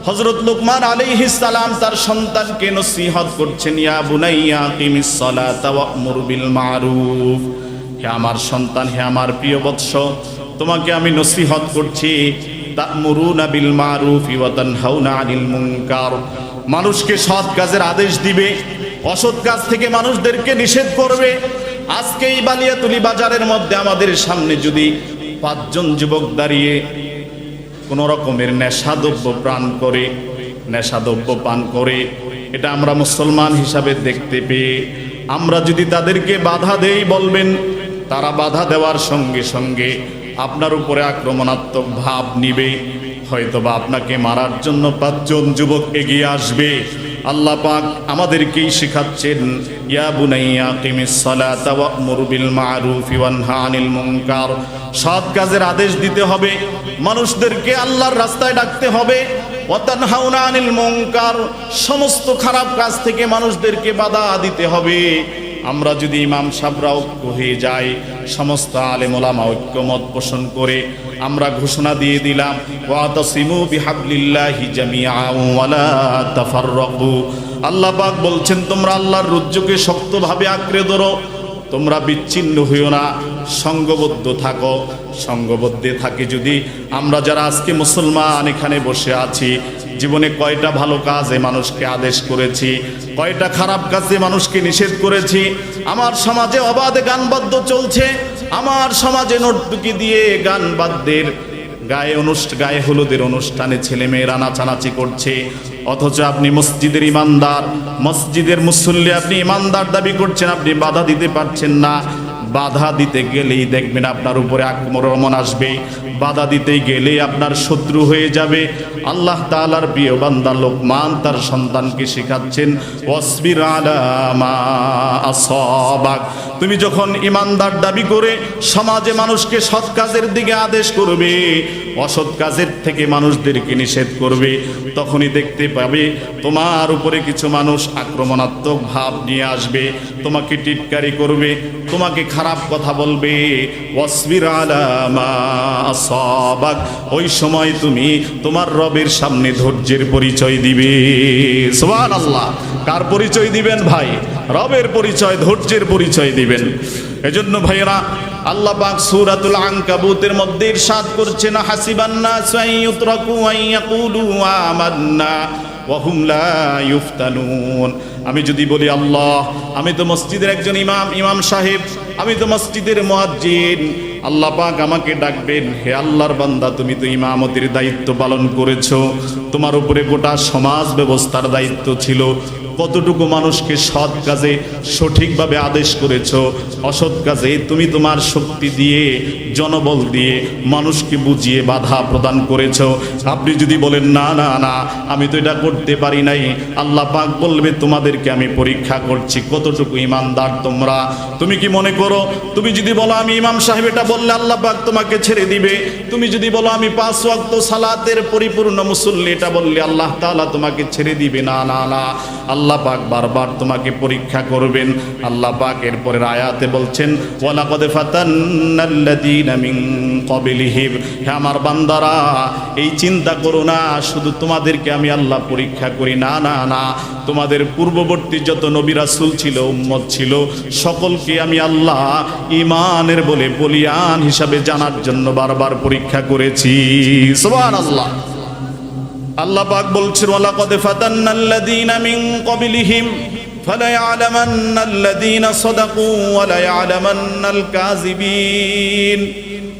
হযরত লুকমান আলাইহিস সালাম তার সন্তানকে নসিহত করছেন, ইয়া বুনাইয়া আকিমিস সালাতা ওয়া'মুর বিল মা'রুফ। হে আমার সন্তান, হে আমার প্রিয় বৎস, তোমাকে আমি নসিহত করছি, তা'মুরুনা বিল মা'রুফি ওয়া তানহাউনা আনিল মুনকার। মানুষকে সৎ কাজের আদেশ দিবে, অসৎ কাজ থেকে মানুষদেরকে নিষেধ করবে। আজকে এই বালিয়াতুলি বাজারের মধ্যে আমাদের সামনে যদি 5 জন যুবক দাঁড়িয়ে কোন রকমের নেশাদ্রব্য পান করে, এটা আমরা মুসলমান হিসাবে দেখতে পেয়ে আমরা যদি তাদেরকে বাধা দেই, বলবেন তারা বাধা দেওয়ার সঙ্গে সঙ্গে আপনার উপরে আক্রমণাত্মক ভাব নিবে, হয়তোবা আপনাকে মারার জন্য 5 জন যুবক এগিয়ে আসবে। আল্লাহ পাক আমাদেরকেই শেখাচ্ছেন, ইয়া বুনাইয়া আকিমিস সালাতা ওয়া'মুর বিল মা'রুফি ওয়ানহা আনিল মুনকার। সৎ কাজের আদেশ দিতে হবে, মানুষদেরকে আল্লাহর রাস্তায় ডাকতে হবে। ওয়া তানহাউনা আনিল মুনকার, সমস্ত খারাপ কাজ থেকে মানুষদেরকে বাধা দিতে হবে। আমরা যদি ইমাম সাহেবরা ঐক্য হয়ে যাই, সমস্ত আলেম ওলামা ঐক্যমত পোষণ করে আমরা ঘোষণা দিয়ে দিলাম, ওয়াতাসিমু বিহাবলিল্লাহি জামিআন ওয়া লা তাফাররাকু। আল্লাহ পাক বলছেন তোমরা আল্লাহর রজ্জুকে শক্তভাবে আঁকড়ে ধরো, তোমরা বিচ্ছিন্ন হইও না, সঙ্গবদ্ধ থাকো। সঙ্গবদ্ধে থাকি যদি আমরা যারা আজকে মুসলমান এখানে বসে আছি, জীবনে কয়টা ভালো কাজে মানুষকে আদেশ করেছি, কয়টা খারাপ কাজে মানুষকে নিষেধ করেছি। আমার সমাজে অবাধে গান বাদ্য চলছে, আমার সমাজে নর্তকী দিয়ে গান বাদ্যের গায়ে হলুদের অনুষ্ঠানে ছেলে মেয়েরা নাচানাচি করছে, অথচ আপনি মসজিদের ইমানদার, মসজিদের মুসল্লি, আপনি ইমানদার দাবি করছেন, আপনি বাধা দিতে পারছেন না। বাধা দিতে গেলেই দেখবেন আপনার উপরে আক্রমণ আসবে, বাধা দিতে গেলে আপনার শত্রু হয়ে যাবে। আল্লাহ তাআলার প্রিয় বান্দা লোকমান তার সন্তানকে শেখাচ্ছেন, ওয়াসবির আলা মা আসাবাক। তুমি যখন ইমানদার দাবি করে সমাজে মানুষকে সৎ কাজের দিকে আদেশ করবে, অসৎ কাজের থেকে মানুষদেরকে নিষেধ করবে, তখনই দেখতে পাবে তোমার উপরে কিছু মানুষ আক্রমণাত্মক ভাব নিয়ে আসবে, তোমাকে টিটকারি করবে, তোমাকে খারাপ কথা বলবে। ওয়াসবির আলা মা আসাবাক। ওই সময় তুমি তোমার রবের সামনে ধৈর্যের পরিচয় দিবে। সুবহানাল্লাহ। কার পরিচয় দিবেন ভাই? রবের পরিচয়, ধৈর্যের পরিচয় দিবেন। এজন্য ভাইরা আল্লাহ পাক সূরাতুল আনকাবুতের মধ্যে ইরশাদ করছেন, হাসিবান নাসু আন ইউতরাকু আন ইয়াকুলু আমান্না ওয়া হুম লা ইফতানুন। আমি যদি বলি আল্লাহ, আমি তো মসজিদের একজন ইমাম সাহেব, আমি তো মসজিদের মুয়াজ্জিন, আল্লাহ পাক আমাকে ডাকবেন, হে আল্লাহর বান্দা তুমি তো ইমামতির দায়িত্ব পালন করেছো, তোমার উপরে গোটা সমাজ ব্যবস্থার দায়িত্ব ছিল, কতটুকু মানুষকে সৎ কাজে সঠিকভাবে আদেশ করেছো, অসৎ কাজে তুমি তোমার শক্তি দিয়ে, জনবল দিয়ে মানুষকে বুঝিয়ে বাধা প্রদান করেছো। আপনি যদি বলেন না না না আমি তো এটা করতে পারি নাই, আল্লাহ পাক বলবে তোমাদেরকে আমি পরীক্ষা করছি কতটুকু ইমানদার তোমরা। তুমি কি মনে করো তুমি যদি বলো আমি ইমাম সাহেব এটা বললে আল্লাহ পাক তোমাকে ছেড়ে দিবে? তুমি যদি বলো আমি 5 ওয়াক্ত সালাতের পরিপূর্ণ মুসল্লি এটা বললে আল্লাহ তাআলা তোমাকে ছেড়ে দিবে? না না না, আল্লাহ পাক বারবার তোমাকে পরীক্ষা করবেন। আল্লাহ পাক এরপরের আয়াতে বলছেন, ওয়ালাকাদ ফাতান্নাল্লাযীনা মিন ক্বাবলিহিম। হে আমার বান্দারা, এই চিন্তা করো না শুধু তোমাদেরকে আমি আল্লাহ পরীক্ষা করি, না না না, তোমাদের পূর্ববর্তী যত নবী রাসূল ছিল, উম্মত ছিল, সকলকে আমি আল্লাহ ঈমানের বলে বলিয়ান হিসাবে জানার জন্য বারবার পরীক্ষা করেছি। সুবহানাল্লাহ। আল্লাহ পাক বলছেন, ওয়ালাকাদ ফাতান্নাল্লাযীনা মিন ক্বাবলিহিম ফালায়ালামান্নাল্লাযীনা সাদাকু ওয়া লায়ালামান্নাল কাযিবিন।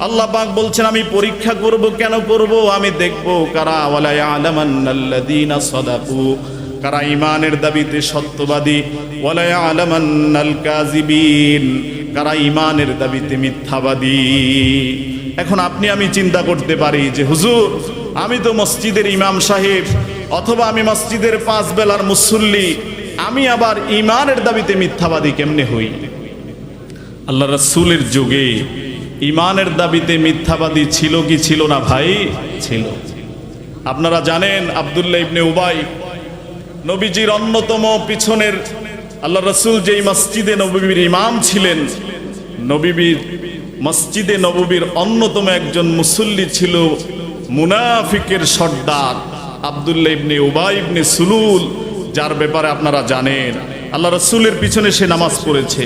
আল্লাহ পাক বলছেন আমি পরীক্ষা করব, কেন করব? আমি দেখব কারা, ওয়া লায়ালামান্নাল্লাযীনা সাদাকু, কারা ঈমানের দাবিতে সত্যবাদী, ওয়া লায়ালামান্নাল কাযিবিন, কারা ঈমানের দাবিতে মিথ্যাবাদী। এখন আপনি আমি চিন্তা করতে পারি যে হুজুর আমি তো মসজিদের ইমাম সাহেব, অথবা আমি মসজিদের 5 বেলার মুসল্লি, আমি আবার ঈমানের দাবিতে মিথ্যাবাদী কেমনে হই? আল্লাহ রাসূলের যুগে ঈমানের দাবিতে মিথ্যাবাদী ছিল কি ছিল না ভাই? ছিল। আপনারা জানেন আব্দুল্লাহ ইবনে উবাই নবীজির অন্যতম পিছনের, আল্লাহ রাসূল যেই মসজিদে নববীর ইমাম ছিলেন, নবীর মসজিদে নববীর অন্যতম একজন মুসল্লি ছিল মুনাফিকের সর্দার আব্দুল্লাহ ইবনে উবাই ইবনে সুলুল, যার ব্যাপারে আপনারা জানেন আল্লাহ রাসূলের পিছনে সে নামাজ পড়েছে,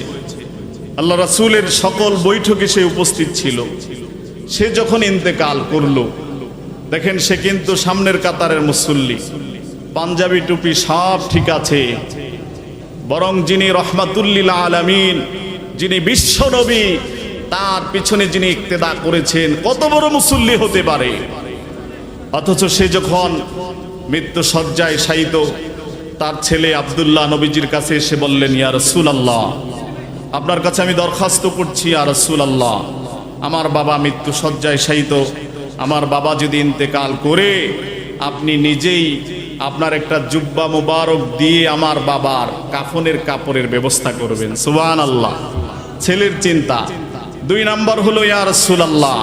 আল্লাহ রাসূলের সকল বৈঠকে সে উপস্থিত ছিল। সে যখন ইন্তেকাল করলো, দেখেন সে কিন্তু সামনের কাতারের মুসল্লি, পাঞ্জাবি টুপি সব ঠিক আছে, বরং যিনি রহমাতুল্লিল আলামিন, যিনি বিশ্ব নবী, তার পিছনে যিনি ইক্তেদা করেছেন, কত বড় মুসল্লি হতে পারে? অথচ সে যখন মৃত্যু শয্যায় শায়িত, তার ছেলে আব্দুল্লাহ নবীজির কাছে এসে বললেন, ইয়া রাসূলুল্লাহ, আপনার কাছে আমি দরখাস্ত করছি, ইয়া রাসূলুল্লাহ, আমার বাবা মৃত্যু শয্যায় শায়িত, আমার বাবা যদি ইন্তেকাল করে আপনি নিজেই আপনার একটা জুব্বা মুবারক দিয়ে আমার বাবার কাফনের কাপড়ের ব্যবস্থা করবেন। সুবহানাল্লাহ। ছেলের চিন্তা। 2 নাম্বার হলো, ইয়া রাসূলুল্লাহ,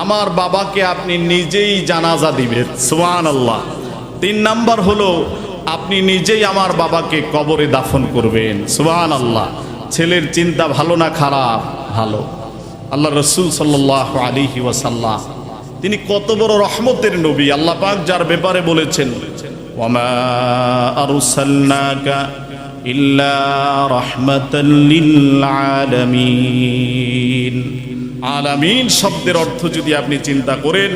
আমার বাবাকে আপনি নিজেই জানাজা দিবেন। সুবহানাল্লাহ। 3 নাম্বার হলো, আপনি নিজেই আমার বাবাকে কবরে দাফন করবেন। সুবহানাল্লাহ। ছেলের চিন্তা ভালো না খারাপ? ভালো। আল্লাহ রাসূল সাল্লাল্লাহু আলাইহি ওয়াসাল্লাম তিনি কত বড় রহমতের নবী। আল্লাহ পাক যার ব্যাপারে বলেছেন, ওয়ামা আরসালনাকা ইল্লা রাহমাতাল লিল আলামিন। আলামিন শব্দের অর্থ যদি আপনি চিন্তা করেন,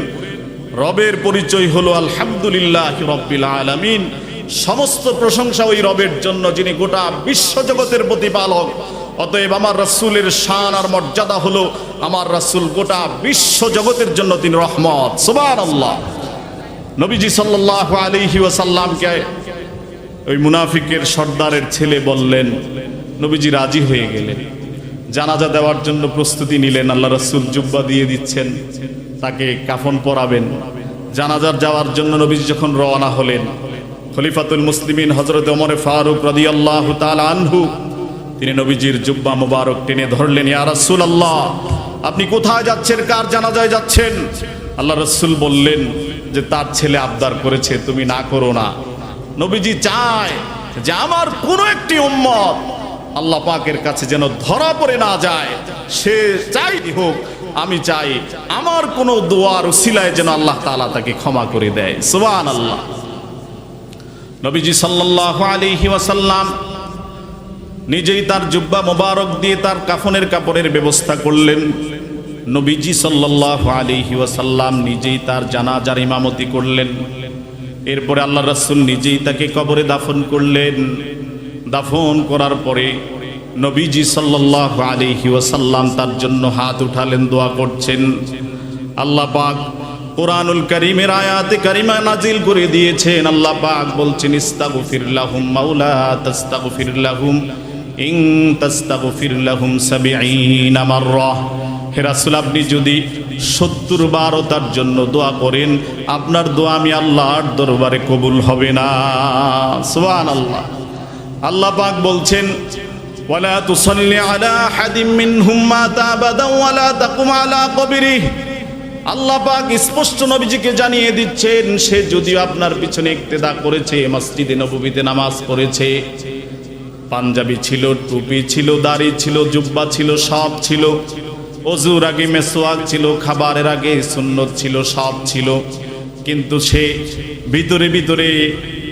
রবের পরিচয় হলো আলহামদুলিল্লাহি রাব্বিল আলামিন। সমস্ত প্রশংসা ওই রবের জন্য যিনি গোটা বিশ্বজগতের প্রতিপালক। অতএব আমার রাসূলের শান আর মর্যাদা হলো, আমার রাসূল গোটা বিশ্বজগতের জন্য তিনি রহমত। সুবহানাল্লাহ। নবীজি সাল্লাল্লাহু আলাইহি ওয়াসাল্লামকে ওই মুনাফিকের সর্দারের ছেলে বললেন, নবীজি রাজি হয়ে গেলেন। জানাজা দেওয়ার জন্য প্রস্তুতি নিলেন। আল্লাহ রাসূল জুব্বা দিয়ে দিচ্ছেন, তাকে কাফন পরাবেন। জানাজার যাওয়ার জন্য নবীজি যখন রওনা হলেন, খলিফাতুল মুসলিমিন হযরত ওমর ফারুক রাদিয়াল্লাহু তাআলা আনহু তিনি নবীজির জুব্বা মোবারক টেনে ধরলেন। ইয়া রাসূলুল্লাহ, আপনি কোথায় যাচ্ছেন? কার জানাজায় যাচ্ছেন? আল্লাহ রাসূল বললেন যে তার ছেলে আবদার করেছে, তুমি না করো না। নবীজি চায় যে আমার কোনো একটি উম্মত আল্লাহ পাকের কাছে যেন ধরা পড়ে না যায়। সে চাই হোক, আমি চাই আমার কোনো দোয়ার উসিলায় যেন আল্লাহ তাআলা তাকে ক্ষমা করে দেয়। সুবহানাল্লাহ। নবীজি সাল্লাল্লাহু আলাইহি ওয়াসাল্লাম নিজেই তার জুব্বা মোবারক দিয়ে তার কাফনের কাপড়ের ব্যবস্থা করলেন। নবীজি সাল্লাল্লাহু আলাইহি ওয়াসাল্লাম নিজেই তার জানাজার ইমামতি করলেন। এরপরে আল্লাহ রাসূল নিজেই তাকে কবরে দাফন করলেন। দাফন করার পরে নবীজি সাল্লাল্লাহু আলাইহি ওয়াসাল্লাম তার জন্য হাত উঠালেন, দোয়া করছেন। আল্লাহ পাক কুরআনুল কারীমের আয়াতে কারিমা নাজিল করে দিয়েছেন। আল্লাহ পাক বলছেন, ইস্তাগফির লাহুম মাওলা তাস্তাগফির লাহুম ইন তাস্তাগফির লাহুম ৭০ মাররা। হে রাসূল, আপনি যদি ৭০ বারও তার জন্য দোয়া করেন, আপনার দোয়া আমি আল্লাহর দরবারে কবুল হবে না। সুবহানাল্লাহ। আল্লাহ পাক বলছেন, ওয়ালা তুসাল্লি আলা আহাদিম মিনহুম মাতা আবাদান ওয়ালা তাকুম আলা কবরিহি। আল্লাহ পাক স্পষ্ট নবীজিকে জানিয়ে দিচ্ছেন, সে যদিও আপনার পিছনে ইক্তেদা করেছে, মসজিদে নববীতে নামাজ পড়েছে, পাঞ্জাবি ছিল, টুপি ছিল, দাড়ি ছিল, জুব্বা ছিল, সব ছিল, ওযুর আগে মেসওয়াক ছিল, খাবারের আগে সুন্নত ছিল, সব ছিল, কিন্তু সে ভিতরে ভিতরে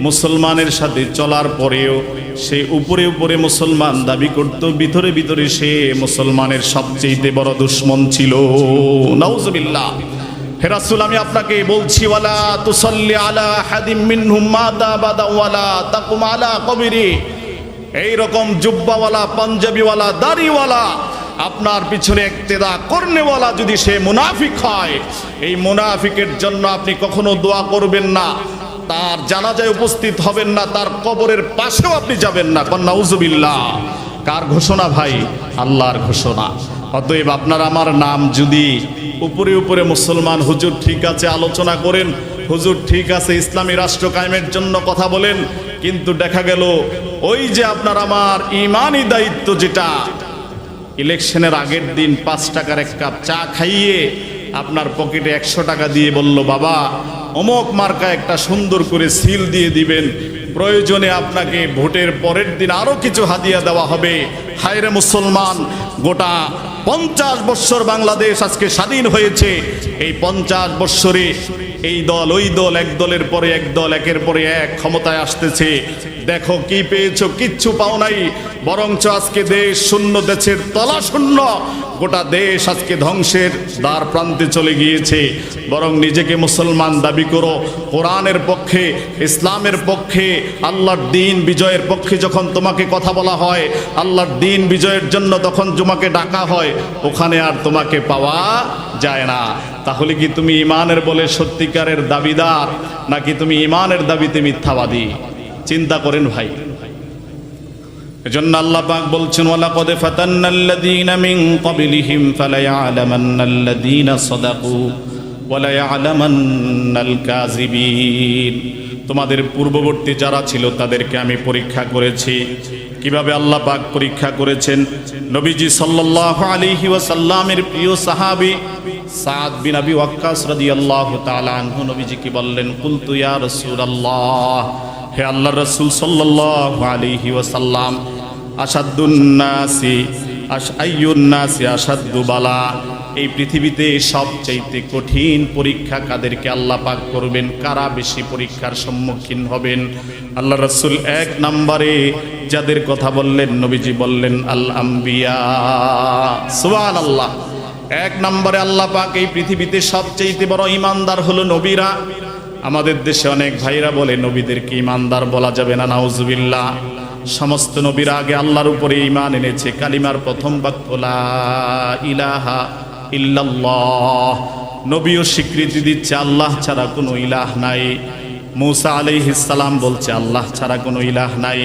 মুসলমানের সাথে চলার পরেও সে উপরে উপরে মুসলমান দাবি করত, ভিতরে ভিতরে সে মুসলমানের সবচেয়ে বড় দুশমন ছিল। নাউজুবিল্লাহ। হে রাসূল, আমি আপনাকে বলছি, ওয়ালা তুসাল্লি আলা আহাদিম মিনহুম মাতা বাদা ওয়ালা তাকুম আলা কবরি। এই রকম জুব্বাওয়ালা, পাঞ্জাবিওয়ালা, দাড়িওয়ালা, আপনার পিছনে ইক্তেদা করনেওয়ালা যদি সে মুনাফিক হয়, এই মুনাফিকের জন্য আপনি কখনো দোয়া করবেন না, তার জানাজায় উপস্থিত হবেন না, তার কবরের পাশেও আপনি যাবেন না। নাউজুবিল্লাহ। কার ঘোষণা ভাই? আল্লাহর ঘোষণা। অতএব আপনার আমার নাম যদি উপরে উপরে মুসলমান, হুজুর ঠিক আছে আলোচনা করেন, হুজুর ঠিক আছে ইসলামী রাষ্ট্র কায়েমের জন্য কথা বলেন, কিন্তু দেখা গেল ওই যে আপনার আমার ইমানি দায়িত্ব, যেটা ইলেকশনের আগের দিন ৫ টাকার এক কাপ চা খাইয়ে আপনার পকেটে ১০০ টাকা দিয়ে বলল, বাবা অমুক মার্কা একটা সুন্দর করে সিল দিয়ে দিবেন, প্রয়োজনে আপনাকে ভোটের পরের দিন আরো কিছু হাদিয়া দেওয়া হবে। হায়রে মুসলমান, গোটা ৫০ বৎসর বাংলাদেশ আজকে স্বাধীন হয়েছে। এই ৫০ বৎসরে এই দল ওই দল, এক দলের পরে এক দল, একের পরে এক ক্ষমতায় আসতেছে। দেখো কি পেয়েছো? কিচ্ছু পাও নাই, বরঞ্চ আজকে দেশ শূন্য, দেশের তলা শূন্য, গোটা দেশ আজকে ধ্বংসের দ্বার প্রান্তে চলে গিয়েছে। বরং নিজেকে মুসলমান দাবি করো, কোরআনের পক্ষে, ইসলামের পক্ষে, আল্লাহর দ্বীন বিজয়ের পক্ষে যখন তোমাকে কথা বলা হয়, আল্লাহর দ্বীন বিজয়ের জন্য তখন তোমাকে ডাকা হয়, ওখানে আর তোমাকে পাওয়া যায় না। তাহলে কি তুমি ইমানের বলে সত্যিকারের দাবিদার, নাকি তুমি ইমানের দাবিতে মিথ্যাবাদী? চিন্তা করেন ভাই। এজন্য আল্লাহ পাক বলছেন, ওয়ালাকাদ ফাতান্নাল্লাযীনা মিন ক্বাবলিহিম ফালায়ালামান্নাল্লাযীনা সাদাকু ওয়ালায়ালামান্নাল কাযিবিন। তোমাদের পূর্ববর্তী যারা ছিল তাদেরকে আমি পরীক্ষা করেছি। কিভাবে আল্লাহ পাক পরীক্ষা করেছেন? নবীজি সাল্লাল্লাহু আলাইহি ওয়াসাল্লামের প্রিয় সাহাবী সাদ বিন আবি ওয়াক্কাস রাদিয়াল্লাহু তাআলা আনহু নবীজিকে বললেন, কুলতু ইয়া রাসূলুল্লাহ, হে আল্লাহর রাসূল সাল্লাল্লাহু আলাইহি ওয়াসাল্লাম, আইয়ুন্নাসি আসাদ্দু বালা, এই পৃথিবীতে সবচাইতে কঠিন পরীক্ষা কাদেরকে আল্লাহ পাক করবেন, কারা বেশি পরীক্ষার সম্মুখীন হবেন? আল্লাহ রাসূল এক নম্বরে যাদের কথা বললেন, নবীজি বললেন আল আম্বিয়া। সুবহানাল্লাহ। এক নম্বরে আল্লাহ পাক এই পৃথিবীতে সবচাইতে বড় ঈমানদার হলো নবীরা। আমাদের দেশে অনেক ভাইরা বলে নবীদেরকে ঈমানদার বলা যাবে না, নাউজুবিল্লাহ। সমস্ত নবীরা আগে আল্লাহর উপরে ঈমান এনেছে, কালিমার প্রথম বাক্য লা ইলাহা ইল্লাল্লাহ। নবীও স্বীকৃতি দিচ্ছে আল্লাহ ছাড়া কোনো ইলাহ নাই। মূসা আলাইহিস সালাম বলছে আল্লাহ ছাড়া কোনো ইলাহ নাই।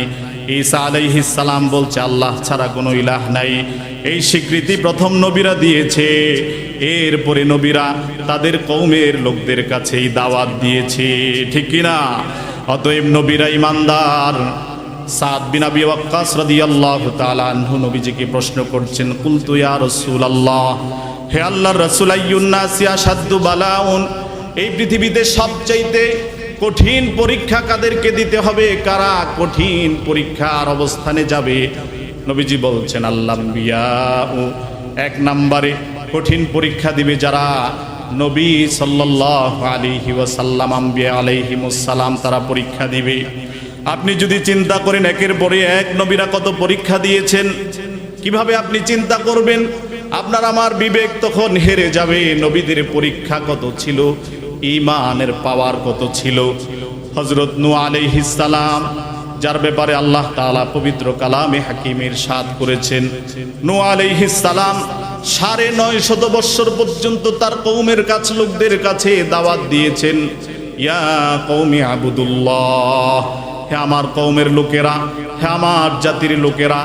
ঈসা আলাইহিস সালাম বলছে আল্লাহ ছাড়া কোনো ইলাহ নাই। এই স্বীকৃতি প্রথম নবীরা দিয়েছে। এরপরে নবীরা তাদের কওমের লোকদের কাছেই দাওয়াত দিয়েছে, ঠিক কিনা? অতএব নবীরা ঈমানদার। সাদ বিন আবি ওয়াক্কাস রাদিয়াল্লাহু তাআলা আনহু নবীজিকে প্রশ্ন করছেন, কুলতু ইয়া রাসূলুল্লাহ, হে আল্লাহর রাসূল, আইয়ুন নাসি আশাদ্দু বালাউন, এই পৃথিবীতে সবচাইতে কঠিন পরীক্ষা কাদেরকে দিতে হবে, কারা কঠিন পরীক্ষার অবস্থানে যাবে? নবীজি বলছেন আল্লাহ আম্বিয়াউ, এক নম্বরে কঠিন পরীক্ষা দিবে যারা নবী সাল্লাল্লাহু আলাইহি ওয়াসাল্লাম, আম্বিয়া আলাইহিমুস সালাম, তারা পরীক্ষা দিবে। আপনি যদি চিন্তা করেন একের পরে এক নবীরা কত পরীক্ষা দিয়েছেন, কিভাবে আপনি চিন্তা করবেন? আপনার আমার বিবেক তখন হেরে যাবে। নবীদের পরীক্ষা কত ছিল, ঈমানের পাওয়ার কত ছিল। হযরত নূহ আলাইহিস সালাম, যার ব্যাপারে আল্লাহ তাআলা পবিত্র কালামে হাকিম ইরশাদ করেছেন, নূহ আলাইহিস সালাম ৯৫০ বছর পর্যন্ত তার কওমের কাছে, লোকদের কাছে দাওয়াত দিয়েছেন, ইয়া কওমি আবুদুল্লাহ, হে আমার কওমের লোকেরা, হে আমার জাতির লোকেরা,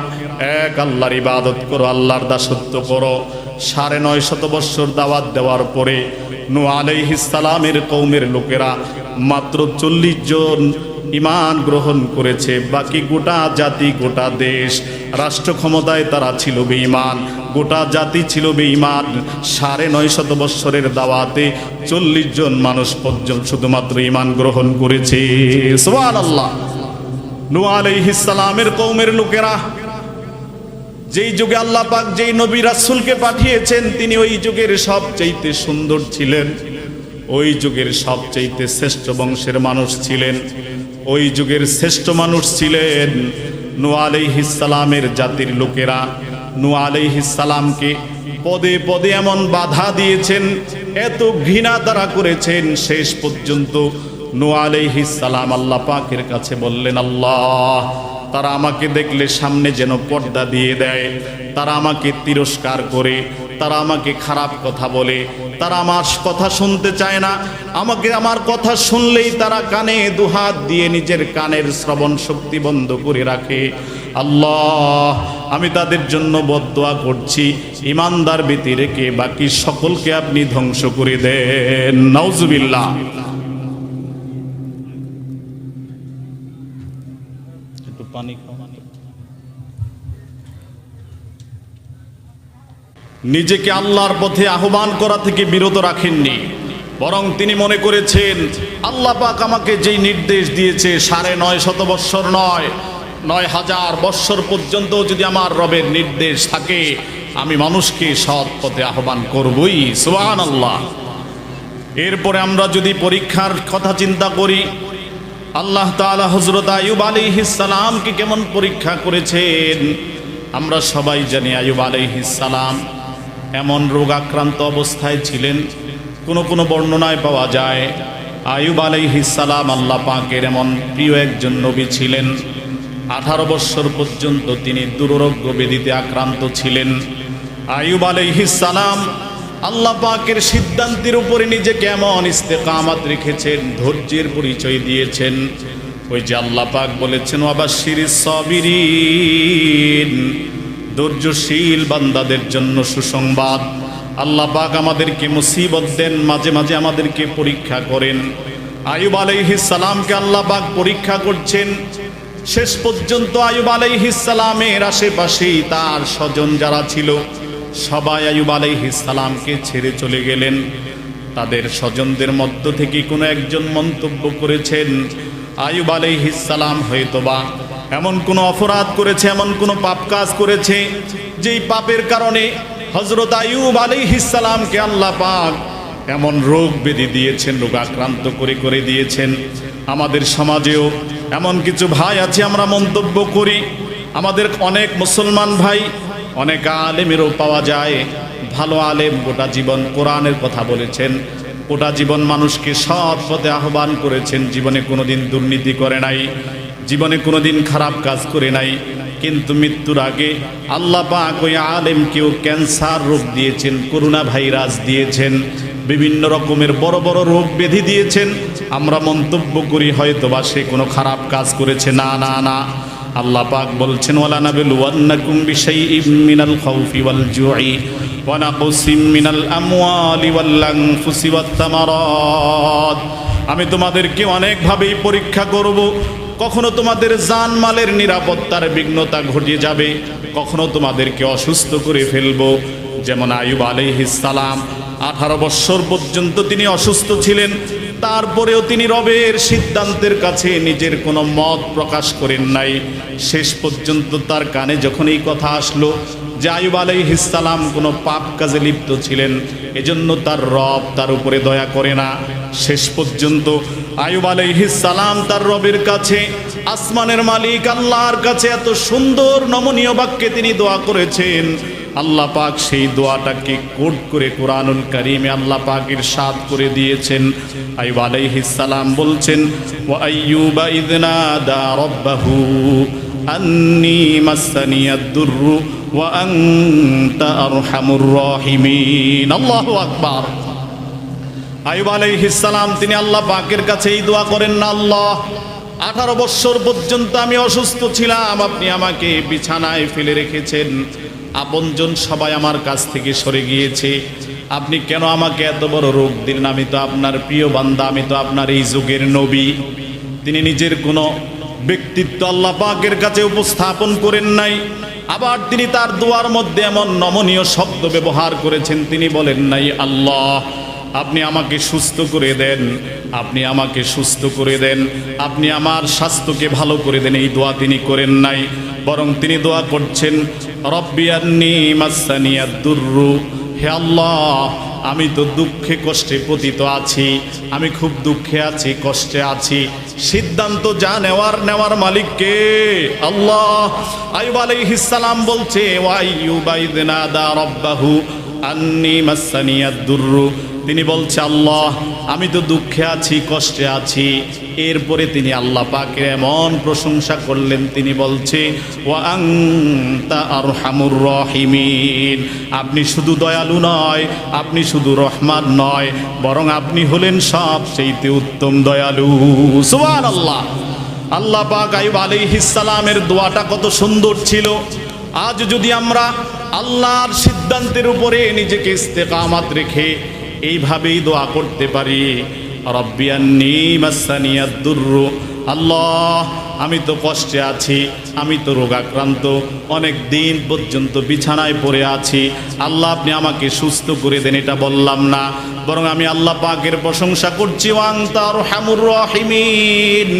এক আল্লাহর ইবাদত করো, আল্লাহর দাসত্ব করো। ৯৫০ বছর দাওয়াত দেওয়ার পরে নূহ আলাইহিস সালামের কওমের লোকেরা মাত্র ৪০ জন ঈমান গ্রহণ করেছে। বাকি গোটা জাতি, গোটা দেশ, রাষ্ট্র ক্ষমতায় তারা ছিল বেঈমান, গোটা জাতি ছিল বেঈমান। ৯৫০ বছরের দাওয়াতে ৪০ জন মানুষ পর্যন্ত শুধুমাত্র ঈমান গ্রহণ করেছে। সুবহানাল্লাহ। নূহ আলাইহিস সালামের কওমের লোকেরা, যেই যুগে আল্লাহ পাক যেই নবী রাসূলকে পাঠিয়েছেন, তিনি ওই যুগের সবচাইতে সুন্দর ছিলেন, ওই যুগের সবচাইতে শ্রেষ্ঠ বংশের মানুষ ছিলেন, ওই যুগের শ্রেষ্ঠ মানুষ ছিলেন নূহ আলাইহিস সালামের জাতির লোকেরা। নূহ আলাইহিস সালামকে পদে পদে এমন বাধা দিয়েছেন, এত ঘৃণা তারা করেছেন, শেষ পর্যন্ত নূহ আলাইহিস সালাম আল্লাহ পাকের কাছে বললেন, আল্লাহ, তারা আমাকে দেখলে সামনে যেন পর্দা দিয়ে দেয়, তারা আমাকে তিরস্কার করে, তারা আমাকে খারাপ কথা বলে, তারা আমার কথা শুনতে চায় না, আমাকে আমার কথা শুনলেই তারা কানে দুহাত দিয়ে নিজের কানের শ্রবণ শক্তি বন্ধ করে রাখে। আল্লাহ, আমি তাদের জন্য বদদোয়া করছি, ঈমানদার ব্যতি রেখে বাকি সকলকে আপনি ধ্বংস করে দেন। নাউজুবিল্লাহ। একটু পানি খাও। নিজেকে আল্লাহর পথে আহ্বান করা থেকে বিরত রাখেননি, বরং তিনি মনে করেছেন আল্লাহ পাক আমাকে যেই নির্দেশ দিয়েছে ৯৫০ বৎসর নয়, ৯০০০ বৎসর পর্যন্ত যদি আমার রবের নির্দেশ থাকে, আমি মানুষকে সৎ পথে আহ্বান করবই। সুবহানাল্লাহ। এরপরে আমরা যদি পরীক্ষার কথা চিন্তা করি, আল্লাহ তাআলা হযরত আইয়ুব আলাইহিস সালামকে কেমন পরীক্ষা করেছেন। আমরা সবাই জানি আইয়ুব আলাইহিস সালাম এমন রোগাক্রান্ত অবস্থায় ছিলেন, কোনো বর্ণনায় পাওয়া যায় আইয়ুব আলাইহিস সালাম আল্লাহ পাকের এমন প্রিয় একজন নবী ছিলেন। 18 বছর পর্যন্ত তিনি দুরারোগ্য ব্যাধিতে আক্রান্ত ছিলেন। আইয়ুব আলাইহিস সালাম আল্লাহ পাকের সিদ্ধান্তের উপরে নিজেকে এমন ইস্তেকামাত রেখেছেন, ধৈর্যের পরিচয় দিয়েছেন। ওই যে আল্লাহ পাক বলেছেন, ওয়াবাশশিরিস সাবিরিন, ধৈর্যশীল বান্দাদের জন্য সুসংবাদ। আল্লাহ পাক আমাদেরকে মুসিবত দেন, মাঝে মাঝে আমাদেরকে পরীক্ষা করেন। আইয়ুব আলাইহিস সালামকে আল্লাহ পাক পরীক্ষা করছেন। শেষ পর্যন্ত আইয়ুব আলাইহিস সালামের আশেপাশেই তার স্বজন যারা ছিল, সবাই আইয়ুব আলাইহিস সালামকে ছেড়ে চলে গেলেন। তাদের স্বজনদের মধ্য থেকে কোনো একজন মন্তব্য করেছেন, আইয়ুব আলাইহিস সালাম হয়তোবা এমন কোনো অপরাধ করেছে, এমন কোনো পাপ কাজ করেছে যেই পাপের কারণে হযরত আইয়ুব আলাইহিস সালামকে আল্লাহ পাক এমন রোগ ব্যাধি দিয়েছেন, রোগাক্রান্ত করে দিয়েছেন। আমাদের সমাজেও এমন কিছু ভাই আছে, আমরা মন্তব্য করি, আমাদের অনেক মুসলমান ভাই, অনেক আলেমেরও পাওয়া যায়, ভালো আলেম, গোটা জীবন কোরআনের কথা বলেছেন, গোটা জীবন মানুষকে সৎ পথে আহ্বান করেছেন, জীবনে কোনোদিন দুর্নীতি করে নাই, জীবনে কোনোদিন খারাপ কাজ করে নাই, কিন্তু মৃত্যুর আগে আল্লাহ পাক ওই আলেমকেও ক্যান্সার রোগ দিয়েছেন, করোনা ভাইরাস দিয়েছেন, বিভিন্ন রকমের বড় বড় রোগ ব্যাধি দিয়েছেন। আমরা মন্তব্য করি হয়তোবা সে কোনো খারাপ কাজ করেছে। না না না, আল্লাহ পাক বলছেন ওয়ালা নাবলুওয়ান্নাকুম বিশাইইম মিনাল খাউফি ওয়াল জুই ওয়া নাকসিম মিনাল আমওয়ালি ওয়াল আনফুসি ওয়াত তামারাত। আমি তোমাদেরকে অনেকভাবেই পরীক্ষা করব। কখনো তোমাদের জানমালের নিরাপত্তার বিঘ্নতা ঘটিয়ে যাবে, কখনো তোমাদেরকে অসুস্থ করে ফেলবো। যেমন আইয়ুব আলাইহিস সালাম 18 বৎসর পর্যন্ত তিনি অসুস্থ ছিলেন, তারপরেও তিনি রবের সিদ্ধান্তের কাছে নিজের কোনো মত প্রকাশ করেন নাই। শেষ পর্যন্ত তার কানে যখন এই কথা আসলো যে আইয়ুব আলাইহিস সালাম কোনো পাপ কাজে লিপ্ত ছিলেন, এজন্য তার রব তার উপরে দয়া করে না। শেষ পর্যন্ত আইয়ুব আলাইহিস সালাম তার রবের কাছে, আসমানের মালিক আল্লাহর কাছে এত সুন্দর নমনীয় বাক্যে তিনি দোয়া করেছেন। আল্লাহ পাক সেই দোয়াটাকে কোট করে কোরআনুল কারীমে আল্লাহ পাক ইরশাদ করে দিয়েছেন। আইয়ুব আলাইহিস সালাম বলছেন ওয়া আইয়ুবা ইয নাদা রাব্বাহু আন্নী মাসসানিয়াদ দুররু ওয়া আনতা আরহামুর রাহিমিন। আল্লাহু আকবার। আইয়ুব আলাইহিস সালাম তিনি আল্লাহ পাকের কাছে এই দোয়া করেন না, আল্লাহ 18 বৎসর পর্যন্ত আমি অসুস্থ ছিলাম, আপনি আমাকে বিছানায় ফেলে রেখেছেন, আপনজন সবাই আমার কাছ থেকে সরে গিয়েছে, আপনি কেন আমাকে এত বড় রোগ দিলেন? আমি তো আপনার প্রিয় বান্দা, আমি তো আপনার এই যুগের নবী। তিনি নিজের কোনো ব্যক্তিত্ব আল্লাহ পাকের কাছে উপস্থাপন করেন নাই। আবার তিনি তার দোয়ার মধ্যে এমন নমনীয় শব্দ ব্যবহার করেছেন, তিনি বলেন নাই আল্লাহ আপনি আমাকে সুস্থ করে দেন, আপনি আমাকে সুস্থ করে দেন, আপনি আমার স্বাস্থ্যকে ভালো করে দেন। এই দোয়া তিনি করেন নাই, বরং তিনি দোয়া করছেন রব্বি আন্নী মাসসানিয়াদ দুররু, হে আল্লাহ আমি তো দুঃখে কষ্টে পতিত আছি, আমি খুব দুঃখে আছি, কষ্টে আছি, সিদ্ধান্ত যা নেওয়ার মালিক কে? আল্লাহ। আইয়ুব আলাইহিস সালাম বলছে ওয়া আইয়ুবা ইয নাদা রাব্বাহু আন্নী মাসসানিয়াদ দুররু, তিনি বলছে আল্লাহ আমি তো দুঃখে আছি, কষ্টে আছি। এরপরে তিনি আল্লাহ পাকের এমন প্রশংসা করলেন, তিনি বলছে ওয়া আনতা আরহামুর রাহিমিন, আপনি শুধু দয়ালু নয়, আপনি শুধু রহমান নয়, বরং আপনি হলেন সবচেয়ে উত্তম দয়ালু। সুবহানাল্লাহ। আল্লাহ পাক আইয়ুব আলাইহিস সালামের দোয়াটা কত সুন্দর ছিল। আজ যদি আমরা আল্লাহর সিদ্ধান্তের উপরে নিজেকে ইস্তেকামাত রেখে এইভাবেই দোয়া করতে পারি, রব্বি আন্নী মাসসানিয়াদ দুররু, আল্লাহ আমি তো কষ্টে আছি, আমি তো রোগাক্রান্ত, অনেক দিন পর্যন্ত বিছানায় পড়ে আছি, আল্লাহ আপনি আমাকে সুস্থ করে দেন, এটা বললাম না, বরং আমি আল্লাহ পাকের প্রশংসা করছি ওয়া আনতা আরহামুর রাহিমিন,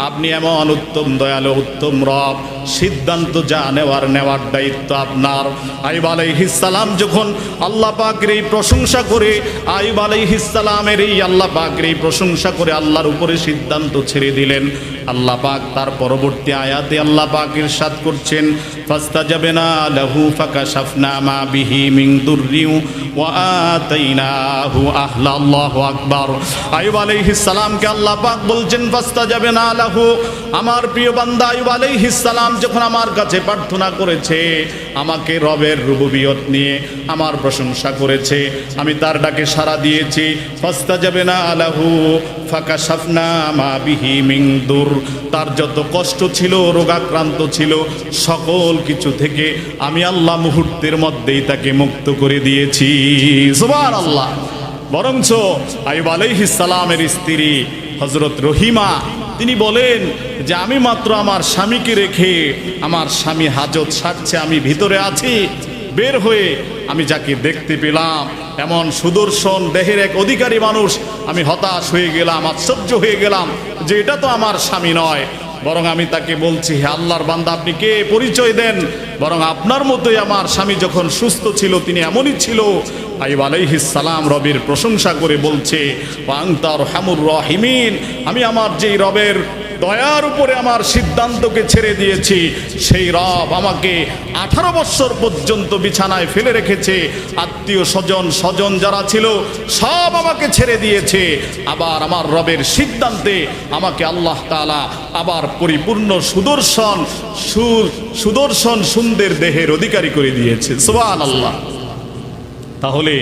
আপনি এমন উত্তম দয়ালু, উত্তম রব, সিদ্ধান্ত যা নেওয়ার দায়িত্ব আপনার। আইয়ুব আলাইহিস সালাম যখন আল্লাহ পাকের এই প্রশংসা করে, আইয়ুব আলাইহিস সালামের এই আল্লাহ পাকের এই প্রশংসা করে আল্লাহর উপরে সিদ্ধান্ত ছেড়ে দিলেন, আল্লাহ পাক তার পরবর্তী আয়াতে আল্লাহ পাক ইরশাদ করছেন ফাস্তাজাবনা লাহু ফাকাশাফনা মা বিহি মিন দুররি ওয়া আতাইনাহু আহলা। আল্লাহু আকবার। আইয়ুব আলাইহিস সালামকে আল্লাহ পাক বলছেন ফাস্তাজাবনা লাহু, আমার প্রিয় বান্দা আইয়ুব আলাইহিস সালাম যখন আমার কাছে প্রার্থনা করেছে, আমাকে রবের রুবুবিয়ত নিয়ে আমার প্রশংসা করেছে, আমি তার ডাকে সাড়া দিয়েছি। ফাস্তাজাবনা লাহু ফাকাশাফনা মা বিহি মিন দুর, তার যত কষ্ট ছিল, রোগাক্রান্ত ছিল, সকল কিছু থেকে আমি আল্লাহ মুহূর্তের মধ্যেই তাকে মুক্ত করে দিয়েছি। সুবহানাল্লাহ। বরঞ্চ আইয়ুব আলাইহিস সালামের স্ত্রী হযরত রহিমা তিনি বলেন যে আমি মাত্র আমার স্বামীকে রেখে, আমার স্বামী হাজত সারছে, আমি ভিতরে আছি, বের হয়ে আমি যাকে দেখতে পেলাম এমন সুদর্শন দেহের এক অধিকারী মানুষ, আমি হতাশ হয়ে গেলাম, আশ্চর্য হয়ে গেলাম যে এটা তো আমার স্বামী নয়। বরং আমি তাকে বলছি, হে আল্লাহর বান্দা, আপনি কে, পরিচয় দেন। বরং আপনার মতোই আমার স্বামী যখন সুস্থ ছিল তিনি এমনই ছিল। আইয়ুব আলাইহিস সালাম রবের প্রশংসা করে বলছে, ওয়া আনতা আরহামুর রাহিমিন, আমি আমার যেই রবের দয়ার উপরে আমার সিদ্ধান্তকে ছেড়ে দিয়েছি, সেই রব আমাকে 18 বছর পর্যন্ত বিছানায় ফেলে রেখেছে। আত্মীয় স্বজন যারা ছিল সব আমাকে ছেড়ে দিয়েছে। আবার আমার রবের সিদ্ধান্তে আমাকে আল্লাহ তাআলা আবার পরিপূর্ণ সুদর্শন সুন্দর দেহের অধিকারী করে দিয়েছে। সুবহানাল্লাহ। তাহলে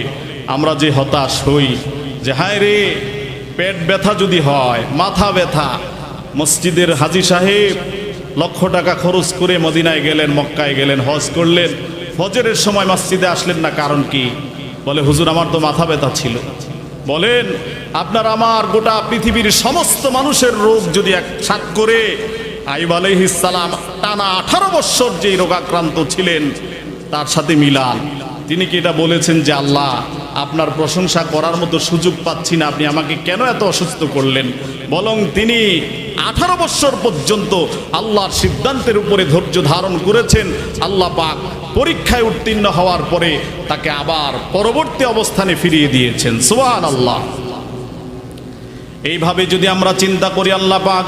আমরা যে হতাশ হই যে হায় রে, পেট ব্যথা যদি হয়, মাথা ব্যথা, মসজিদের হাজী সাহেব লক্ষ টাকা খরচ করে মদিনায় গেলেন, মক্কায় গেলেন, হজ করলেন, ফজরের সময় মসজিদে আসলেন না, কারণ কি? বলে হুজুর আমার তো মাথা ব্যথা ছিল। বলেন আপনার আমার গোটা পৃথিবীর সমস্ত মানুষের রোগ যদি একসাথ করে আইয়ুব আলাইহিস সালাম টানা 18 বছর যেই রোগাক্রান্ত ছিলেন তার সাথে মিলান, তিনি কি এটা বলেছেন যে আল্লাহ আপনার প্রশংসা করার মতো সুযোগ পাচ্ছি না, আপনি আমাকে কেন এত অসুস্থ করলেন? বরং তিনি 18 বছর পর্যন্ত আল্লাহর সিদ্ধান্তের উপরে ধৈর্য ধারণ করেছেন। আল্লাহ পাক পরীক্ষায় উত্তীর্ণ হওয়ার পরে তাকে আবার পরবর্তী অবস্থানে ফিরিয়ে দিয়েছেন। সুবহানাল্লাহ। এইভাবে যদি আমরা চিন্তা করি, আল্লাহ পাক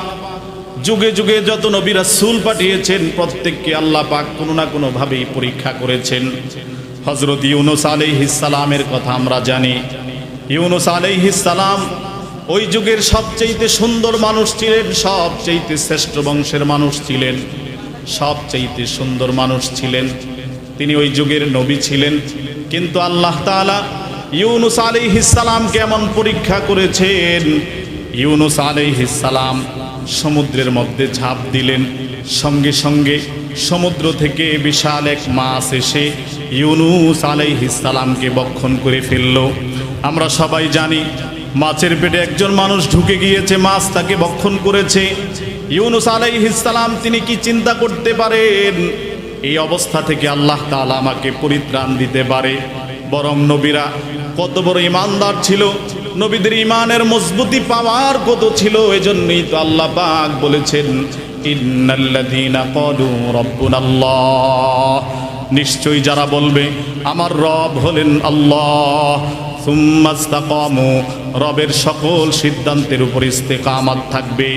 যুগে যুগে যত নবী রাসূল পাঠিয়েছেন প্রত্যেককে আল্লাহ পাক কোনো না কোনো ভাবেই পরীক্ষা করেছেন। হযরত ইউনূস আলাইহিস সালামের কথা আমরা জানি। ইউনূস আলাইহিস সালাম ওই যুগের সবচেয়ে সুন্দর মানুষ ছিলেন, সবচেয়ে শ্রেষ্ঠ বংশের মানুষ ছিলেন, সবচেয়ে সুন্দর মানুষ ছিলেন। তিনি ওই যুগের নবী ছিলেন। কিন্তু আল্লাহ তাআলা ইউনূস আলাইহিস সালামকে এমন পরীক্ষা করেছেন, ইউনূস আলাইহিস সালাম সমুদ্রের মধ্যে ঝাঁপ দিলেন, সঙ্গে সঙ্গে সমুদ্র থেকে বিশাল এক মাছ এসে ইউনূস আলাইহিস সালামকে ভক্ষণ করে ফেলল। আমরা সবাই জানি মাছের পেটে একজন মানুষ ঢুকে গিয়েছে, মাছ তাকে ভক্ষণ করেছে। ইউনূস আলাইহিস সালাম তিনি কি চিন্তা করতে পারেন এই অবস্থা থেকে আল্লাহ তাআলা আমাকে পরিত্রাণ দিতে পারে? বরং নবীরা কত বড় ঈমানদার ছিল, নবীদের ঈমানের মজবুতি পাওয়ার কত ছিল। এজন্যই তো আল্লাহ পাক বলেছেন, ইন্নাল্লাযীনা ক্বালু রাব্বুনাল্লাহ, নিশ্চয়ই যারা বলবে আমার রব হলেন আল্লাহ, সুম্মা ইসতাকামু, রবের সকল সিদ্ধান্তের উপর ইস্তেকামাত থাকবে।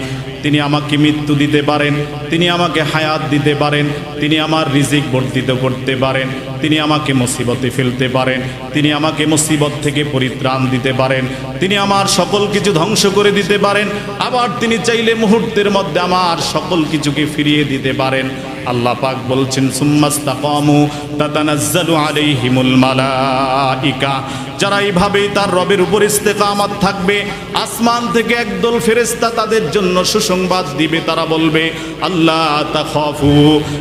তিনি আমাকে মৃত্যু দিতে পারেন, তিনি আমাকে হায়াত দিতে পারেন, তিনি আমার রিজিক বর্ধিত করতে পারেন, তিনি আমাকে মুসিবতে ফেলতে পারেন, তিনি আমাকে মুসিবত থেকে পরিত্রাণ দিতে পারেন, তিনি আমার সকল কিছু ধ্বংস করে দিতে পারেন, আবার তিনি চাইলে মুহূর্তের মধ্যে আমার সকল কিছুকে ফিরিয়ে দিতে পারেন। আল্লাহ পাক বলছেন, সুম্মাস্তাকামু তাতানাজ্জালু আলাইহিমুল মালাইকা, যারা এইভাবেই তার রবের উপর ইস্তেকামাত থাকবে, আসমান থেকে একদল ফেরেশতা তাদের জন্য সুসংবাদ দিবে। তারা বলবে, আল্লাহ তাখাফু,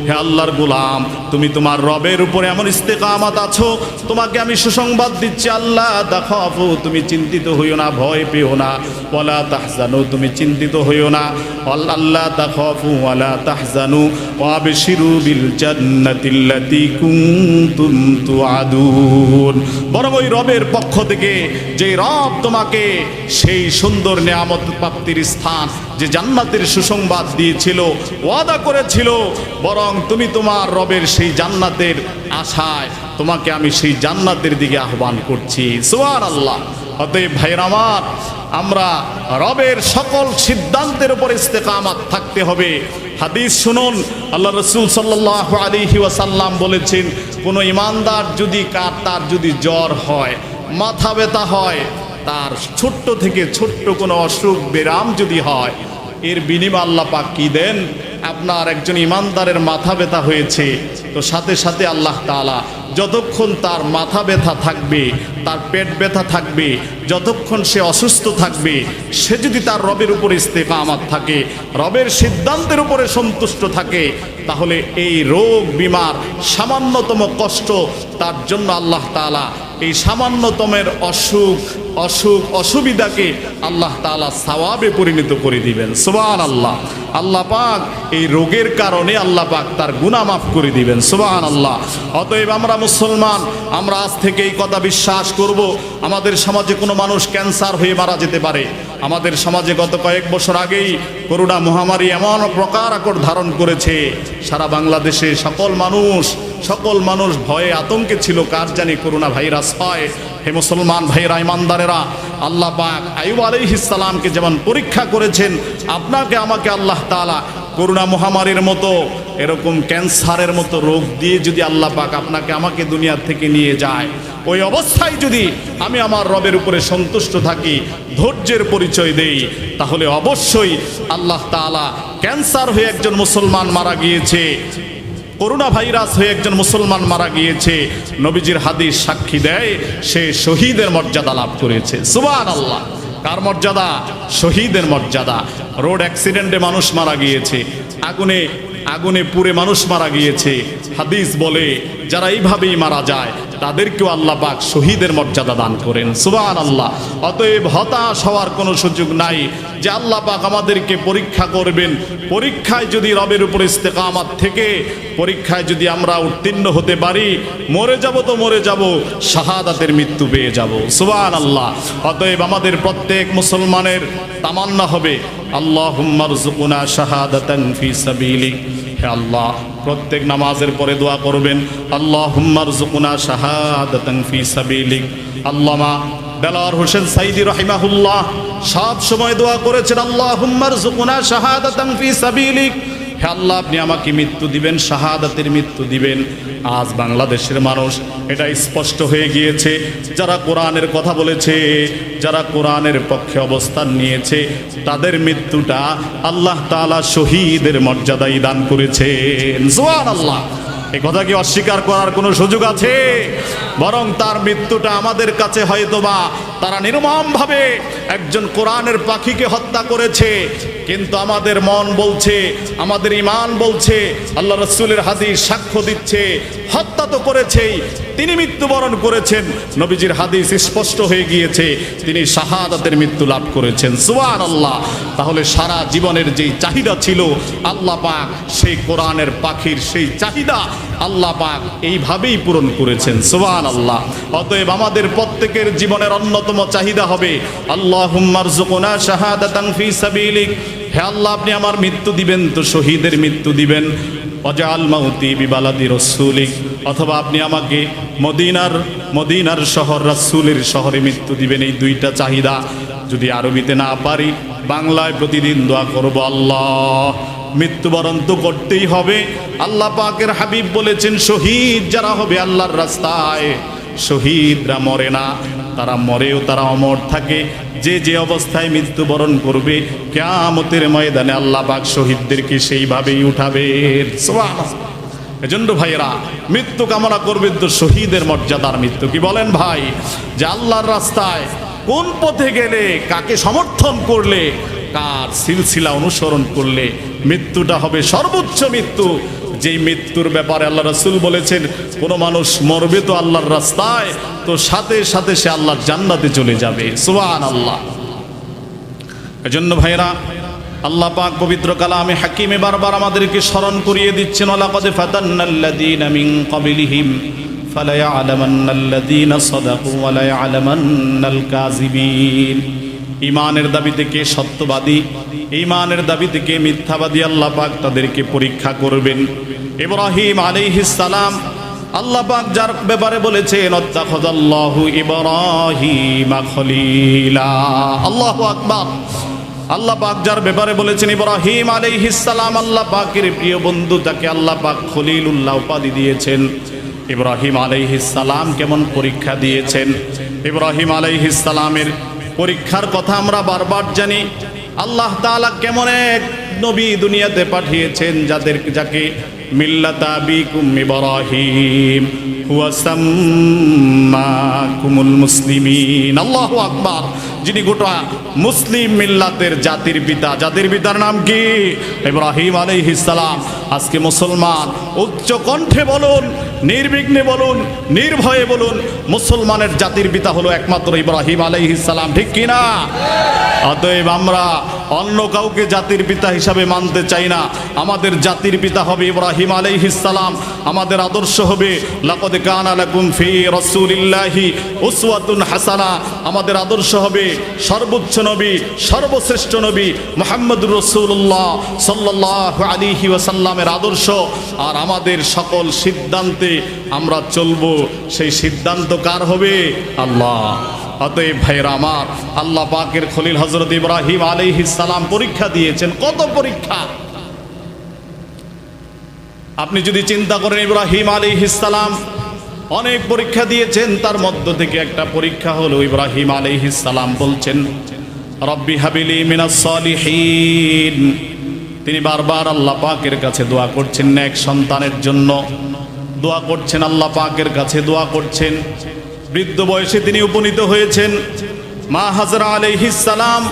হে আল্লাহর গোলাম, তুমি তোমার রবের উপরে এমন ইস্তেকামাত আছো, তোমাকে আমি সুসংবাদ দিচ্ছি, আল্লাহ তাখাফু, তুমি চিন্তিত হইও না, ভয় পেও না, ওয়ালা তাহজানু, তুমি চিন্তিত হইও না, আল্লাহ তাখাফু ওয়ালা তাহজানু ওয়াবশিরু বিল জান্নাতিল্লাতী কুনতুম তুআদুন, বরং ওই রবের পক্ষ থেকে যে রব তোমাকে সেই সুন্দর নিয়ামত প্রাপ্তির স্থান, যে জান্নাতের সুসংবাদ দিয়েছিল, ওয়াদা করেছিল, বরং তুমি তোমার রবের সেই জান্নাতের আশায় তোমাকে আমি সেই জান্নাতের দিকে আহ্বান করছি। সুবহানাল্লাহ। অতএব ভাইরা আমার, আমরা রবের সকল সিদ্ধান্তের উপর ইস্তেকামাত থাকতে হবে। হাদিস শুনুন, আল্লাহ রাসূল সাল্লাল্লাহু আলাইহি ওয়াসাল্লাম বলেছেন, কোনো ঈমানদার যদি তার যদি জ্বর হয়, মাথা ব্যথা হয়, তার ছোট্ট থেকে ছোট্ট কোনো অসুখ বেরাম যদি হয়, এর বিনিময়ে আল্লাহ পাক কি দেন? আপনার একজন ঈমানদারের মাথা ব্যথা হয়েছে, তো সাথে সাথে আল্লাহ তাআলা যতক্ষণ তার মাথা ব্যথা থাকবে, তার পেট ব্যথা থাকবে, যতক্ষণ সে অসুস্থ থাকবে, সে যদি তার রবের উপরে ইস্তেকামাত থাকে, রবের সিদ্ধান্তের উপরে সন্তুষ্ট থাকে, তাহলে এই রোগ বিমার সামান্যতম কষ্ট তার জন্য আল্লাহ তাআলা এই সামান্যতমের অসুবিধাকে আল্লাহ তাআলা সওয়াবে পরিণত করে দিবেন। সুবহানাল্লাহ। আল্লাহ পাক এই রোগের কারণে আল্লাহ পাক তার গুনাহ মাফ করে দিবেন। সুবহানাল্লাহ। অতএব আমরা মুসলমান, আমরা আজ থেকে এই কথা বিশ্বাস করব, আমাদের সমাজে কোনো মানুষ ক্যান্সার হয়ে মারা যেতে পারে, আমাদের সমাজে গত কয়েক বছর আগেই করোনা মহামারী এমন প্রকার আকার ধারণ করেছে, সারা বাংলাদেশে সকল মানুষ ভয়ে আতঙ্কে ছিল, কার জানি করোনা ভাইরাস হয়। হে মুসলমান ভাইরা, ইমানদারেরা, আল্লাহ পাক আইয়ুব আলাইহিস সালামকে যেমন পরীক্ষা করেছেন, আপনাকে আমাকে আল্লাহ তাআলা করোনা মহামারীর মতো, এরকম ক্যান্সারের মতো রোগ দিয়ে যদি আল্লাহ পাক আপনাকে আমাকে দুনিয়া থেকে নিয়ে যায়, ওই অবস্থায় যদি আমি আমার রবের উপরে সন্তুষ্ট থাকি, ধৈর্যের পরিচয় দেই, তাহলে অবশ্যই আল্লাহ তাআলা ক্যান্সার হয়ে একজন মুসলমান মারা গিয়েছে, করোনা ভাইরাস হয়ে একজন মুসলমান মারা গিয়েছে, নবীজির হাদিস সাক্ষী দেয় সে শহীদের মর্যাদা লাভ করেছে। সুবহানাল্লাহ। কার মর্যাদা? শহীদের মর্যাদা। রোড অ্যাক্সিডেন্টে মানুষ মারা গিয়েছে, আগুনে পুড়ে মানুষ মারা গিয়েছে। হাদিস বলে যারা এইভাবেই মারা যায় তাদেরকেও আল্লাহ পাক শহীদের মর্যাদা দান করেন। সুবহানাল্লাহ। অতএব হতাশ হওয়ার কোনো সুযোগ নাই যে আল্লাহ পাক আমাদেরকে পরীক্ষা করবেন। পরীক্ষায় যদি রবের উপর ইস্তেকামাত থেকে পরীক্ষায় যদি আমরা উত্তীর্ণ হতে পারি, মরে যাব তো মরে যাব, শাহাদাতের মৃত্যু পেয়ে যাব। সুবহানাল্লাহ। অতএব আমাদের প্রত্যেক মুসলমানের তামান্না হবে, আল্লাহুম্মা রযুকনা শাহাদাতান ফি সাবিলিক। হে আল্লাহ, প্রত্যেক নামাজের পরে দোয়া করবেন, আল্লাহুম্মা রযুকনা শাহাদাতান ফি সাবিলিক। আল্লামা দেলাওয়ার হোসেন সাইদি রাহিমাহুল্লাহ সব সময় দোয়া করেছেন, আল্লাহুম্মা রযুকনা শাহাদাতান ফি সাবিলিক। হে আল্লাহ, আপনি আমাকে মৃত্যু দিবেন, শাহাদাতের মৃত্যু দিবেন। আজ বাংলাদেশের মানুষ এটা স্পষ্ট হয়ে গিয়েছে, যারা কোরআনের কথা বলেছে, যারা কোরআনের পক্ষে অবস্থান নিয়েছে, তাদের মৃত্যুটা আল্লাহ তাআলা শহীদের মর্যাদায় দান করেছেন। সুবহানাল্লাহ। এই কথা কি অস্বীকার করার কোনো সুযোগ আছে? বরং তার মৃত্যুটা আমাদের কাছে হয়তোবা তারা নির্মমভাবে একজন কোরআনের পাখিকে হত্যা করেছে, কিন্তু আমাদের মন বলছে, আমাদের ঈমান বলছে, আল্লাহ রাসূলের হাদিস সাক্ষ্য দিচ্ছে, হত্যা তো করেছেই, তিনি মৃত্যুবরণ করেছেন। নবীজির হাদিস স্পষ্ট হয়ে গিয়েছে, তিনি শাহাদাতের মৃত্যু লাভ করেছেন। সুবহানাল্লাহ। তাহলে সারা জীবনের যেই চাহিদা ছিল, আল্লাহ পাক সেই কোরআনের পাখির সেই চাহিদা আল্লাহ পাক এইভাবেই পূরণ করেছেন। সুবহানাল্লাহ। অতএব আমাদের প্রত্যেকের জীবনের অন্যতম চাহিদা হবে, আল্লাহুম্মা রযুকনা শাহাদাতান ফি সাবিলিক। হে আল্লাহ, আপনি আমার মৃত্যু দিবেন তো শহীদের মৃত্যু দিবেন। ওয়াজআল মাউতি বিবালাদি রাসূলিক। অথবা আপনি আমাকে মদিনার শহর, রাসূলের শহরে মৃত্যু দিবেন। এই দুইটা চাহিদা যদি আরবিতে না পারি, বাংলায় প্রতিদিন দোয়া করব, আল্লাহ মৃত্যুবরণ তো করতেই হবে। আল্লাহ পাকের হাবিব বলেছেন, শহীদ যারা হবে আল্লাহর রাস্তায়, শহীদরা মরে না, তারা মরেও তারা অমর থাকে। যে অবস্থায় মৃত্যুবরণ করবে, কিয়ামতের ময়দানে আল্লাহ পাক শহীদদেরকে সেইভাবেই উঠাবেন। সুবহানাল্লাহ। এজন্য ভাইরা, মৃত্যু কামনা করবেন তো শহীদের মর্যাদার মৃত্যু। কি বলেন ভাই? যে আল্লাহর রাস্তায় কোন পথে গেলে, কাকে সমর্থন করলে, কার সিলসিলা অনুসরণ করলে মৃত্যুটা হবে সর্বোচ্চ মৃত্যু। যেই মৃত্যুর ব্যাপারে আল্লাহ রাসূল বলেছেন, কোন মানুষ মরবে তো আল্লাহর রাস্তায়, তো সাথে সাথে সে আল্লাহর জান্নাতে চলে যাবে। সুবহানাল্লাহ। এজন্য ভাইরা, আল্লাহ পাক পবিত্র কালামে হাকিমে বারবার আমাদেরকে স্মরণ করিয়ে দিচ্ছেন, ওয়ালাকাদ ফাতান্নাল্লাযীনা মিন ক্বাবলিহিম ফালায়ালামান্নাল্লাযীনা সাদাকু ওয়া লায়ালামান্নাল কাযিবিন। ঈমানের দাবিতে কে সত্যবাদী, ঈমানের দাবিতে কে মিথ্যাবাদী, আল্লাহ পাক তাদেরকে পরীক্ষা করবেন। ইব্রাহিম আলাইহিস সালাম, আল্লাহ পাক যার ব্যাপারে বলেছেন, আত্তাখাযাল্লাহু ইব্রাহিমা খলিলা। আল্লাহু আকবার। আল্লাহ পাক যার ব্যাপারে বলেছেন ইব্রাহিম আলাইহিস সালাম আল্লাহ পাকের প্রিয় বন্ধু, তাকে আল্লাহ পাক খলিলুল্লাহ উপাধি দিয়েছেন। ইব্রাহিম আলাইহিস সালাম কেমন পরীক্ষা দিয়েছেন, ইব্রাহিম আলাইহিস সালামের পরীক্ষার কথা আমরা বারবার জানি। আল্লাহ তাআলা কেমন এক নবী দুনিয়াতে পাঠিয়েছেন, যাকে মিল্লাতা আবিকুম ইব্রাহিম হুয়া সাম্মাকুমুল মুসলিমিন। আল্লাহু আকবার। যিনি গোটা মুসলিম মিল্লাতের জাতির পিতা, জাতির পিতার নাম কি? ইব্রাহিম আলাইহিস সালাম। আজকে মুসলমান উচ্চ কণ্ঠে বলুন, নির্বিঘ্নে বলুন, নির্ভয়ে বলুন, মুসলমানের জাতির পিতা হলো একমাত্র ইব্রাহিম আলাইহিস সালাম। ঠিক কি না? অতএব আমরা অন্য কাউকে জাতির পিতা হিসাবে মানতে চাই না। আমাদের জাতির পিতা হবে ইব্রাহিম আলাইহিস সালাম। আমাদের আদর্শ হবে লাকাদ কানা লাকুম ফি রাসূলিল্লাহি উসওয়াতুন হাসানা। আমাদের আদর্শ হবে সর্বোচ্চ নবী, সর্বশ্রেষ্ঠ নবী মুহাম্মদুর রাসূলুল্লাহ সাল্লাল্লাহু আলাইহি ওয়াসাল্লামের আদর্শ আর আমাদের সকল সিদ্ধান্তে আমরা চলবো, সেই সিদ্ধান্ত কার হবে? আল্লাহ। অতএব ভাইরা আমার, আল্লাহ পাকের খলিল হযরত ইব্রাহিম আলাইহিস সালাম পরীক্ষা দিয়েছেন। কত পরীক্ষা! আপনি যদি চিন্তা করেন, ইব্রাহিম আলাইহিস সালাম অনেক পরীক্ষা দিয়েছেন, তার মধ্য থেকে একটা পরীক্ষা হলো ইব্রাহিম আলাইহিস সালাম বলছেন রব্বি হাবিলি মিনাস সালিহিন। তিনি বারবার আল্লাহ পাকের কাছে দোয়া করছেন, নেক সন্তানের জন্য দোয়া করছেন, আল্লাহ পাকের কাছে দোয়া করছেন। বৃদ্ধ বয়সে তিনি উপনীত হয়েছেন। মা হাজরা আলাইহিস সালাম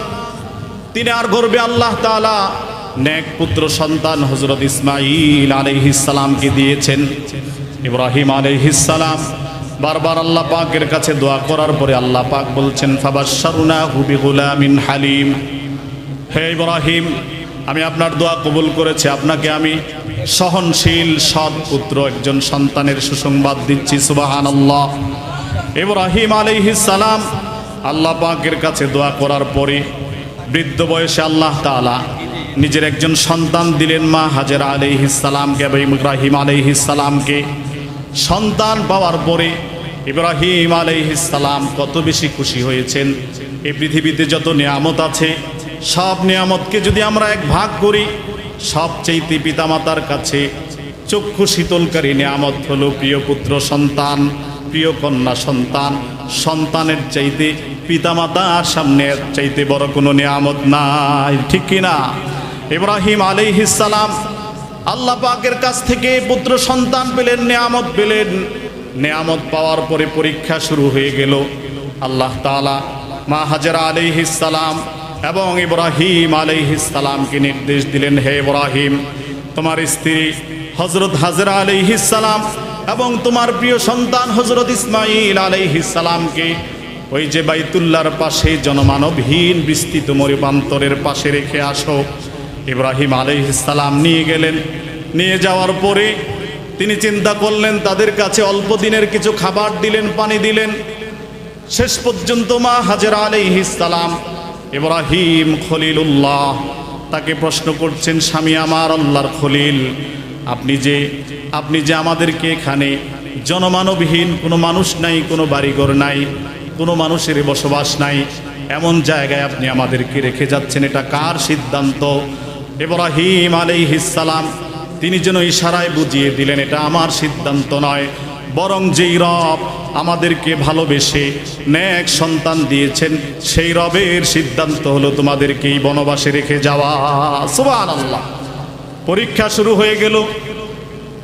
তিনি আর গর্বে আল্লাহ তাআলা নেক পুত্র সন্তান হযরত ইসমাঈল আলাইহিস সালামকে দিয়েছেন। ইব্রাহিম আলাইহিস সালাম বারবার আল্লাহ পাকের কাছে দোয়া করার পরে আল্লাহ পাক বলছেন ফাবাশশারনাহু বিগুলামিন হালিম। হে ইব্রাহিম, আমি আপনার দোয়া কবুল করেছি, আপনাকে আমি সহনশীল সৎ পুত্র একজন সন্তানের সুসংবাদ দিচ্ছি। সুবহানাল্লাহ। ইব্রাহিম আলাইহিস সালাম আল্লাহ পাকের কাছে দোয়া করার পরে বৃদ্ধ বয়সে আল্লাহ তাআলা নিজের একজন সন্তান দিলেন মা হাজেরা আলাইহিস সালামকে এবং ইব্রাহিম আলাইহিস সালামকে। সন্তান পাওয়ার পরে ইব্রাহিম আলাইহিস সালাম কত বেশি খুশি হয়েছেন। এই পৃথিবীতে যত নিয়ামত আছে, সব নিয়ামতকে যদি আমরা এক ভাগ করি, সবচেয়ে পিতামাতার কাছে চক্ষু শীতলকারী নিয়ামত হলো প্রিয় পুত্র সন্তান, প্রিয় কন্যা সন্তান। সন্তানের চাইতে পিতামাতার সামনে চাইতে বড় কোনো নিয়ামত নাই, ঠিক কিনা? ইব্রাহিম আলাইহিস সালাম আল্লাহ পাকের কাছ থেকে পুত্র সন্তান পেলেন, নিয়ামত পেলেন। নিয়ামত পাওয়ার পরে পরীক্ষা শুরু হয়ে গেল। আল্লাহ তাআলা মা হাজেরা আলাইহিস সালাম এবং ইব্রাহিম আলাইহিস সালামকে নির্দেশ দিলেন, হে ইব্রাহিম, তোমার স্ত্রী হযরত হাজেরা আলাইহিস সালাম এবং তোমার প্রিয় সন্তান হযরত ইসমাঈল আলাইহিস সালামকে ওই যে বাইতুল্লাহর পাশে জনমানবহীন বিস্তৃত মরুপ্রান্তরের পাশে রেখে আসো। ইব্রাহিম আলাইহিস সালাম নিয়ে গেলেন। নিয়ে যাওয়ার পরে তিনি চিন্তা করলেন, তাদের কাছে অল্প দিনের কিছু খাবার দিলেন, পানি দিলেন। শেষ পর্যন্ত মা হাজেরা আলাইহিস সালাম ইব্রাহিম খলিলুল্লাহ তাকে প্রশ্ন করছেন, স্বামী আমার, আল্লাহর খলিল, আপনি যে আমাদেরকে এখানে জনমানবহীন, কোনো মানুষ নাই, কোনো বাড়িঘর নাই, কোনো মানুষের বসবাস নাই, এমন জায়গায় আপনি আমাদেরকে রেখে যাচ্ছেন, এটা কার সিদ্ধান্ত? ইব্রাহিম আলাইহিস সালাম তিনি যেন ইশারায় বুঝিয়ে দিলেন, এটা আমার সিদ্ধান্ত নয়, বরং যেই রব আমাদেরকে ভালোবেসে নেক সন্তান দিয়েছেন, সেই রবের সিদ্ধান্ত হলো তোমাদেরকে এই বনবাসে রেখে যাওয়া। সুবহানাল্লাহ। পরীক্ষা শুরু হয়ে গেল।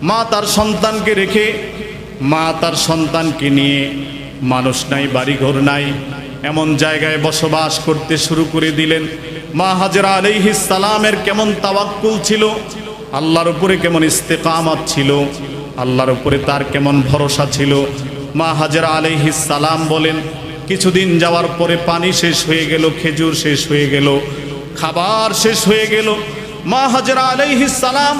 মা তার সন্তানকে রেখে, মা তার সন্তানকে নিয়ে, মানুষ নাই, বাড়িঘর নাই, এমন জায়গায় বসবাস করতে শুরু করে দিলেন। মা হাজেরা আলাইহিস সালামের কেমন তাওয়াক্কুল ছিল, আল্লাহর উপরে কেমন ইস্তেকামত ছিল, আল্লাহর উপরে তার কেমন ভরসা ছিল। মা হাজেরা আলাইহিস সালাম বলেন, কিছুদিন যাওয়ার পরে পানি শেষ হয়ে গেল, খেজুর শেষ হয়ে গেল, খাবার শেষ হয়ে গেল। মা হাজেরা আলাইহিস সালাম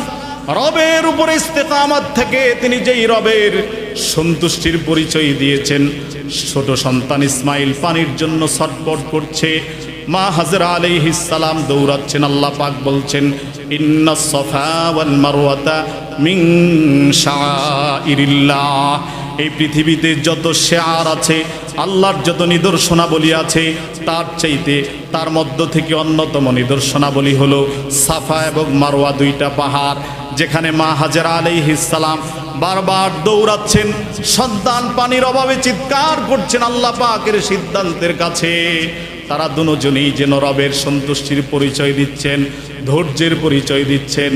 রবের উপরে ইস্তেকামত থেকে তিনি যেই রবের সন্তুষ্টির পরিচয় দিয়েছেন, ছোট সন্তান ইসমাইল পানির জন্য ছটফট করছে। মা হাজেরা আলাইহিস সালাম দৌড়াচ্ছেন। আল্লাহ পাক বলছেন, ইন্নাস সাফা ওয়াল মারওয়াতা মিন শাআইরিল্লাহ। এই পৃথিবীতে যত শেয়ার আছে, আল্লাহর যত নিদর্শনাবলী আছে, তার চাইতে তার মধ্য থেকে অন্যতম নিদর্শনাবলী হলো সাফা এবং মারওয়া, দুইটা পাহাড়, যেখানে মা হাজেরা আলাইহিস সালাম বারবার দৌড়াচ্ছেন। সন্তান পানির অভাবে চিৎকার করছেন আল্লাহ পাকের সিদ্ধান্তের কাছে। তারা দুজনেই যেন রবের সন্তুষ্টির পরিচয় দিচ্ছেন, ধৈর্যের পরিচয় দিচ্ছেন।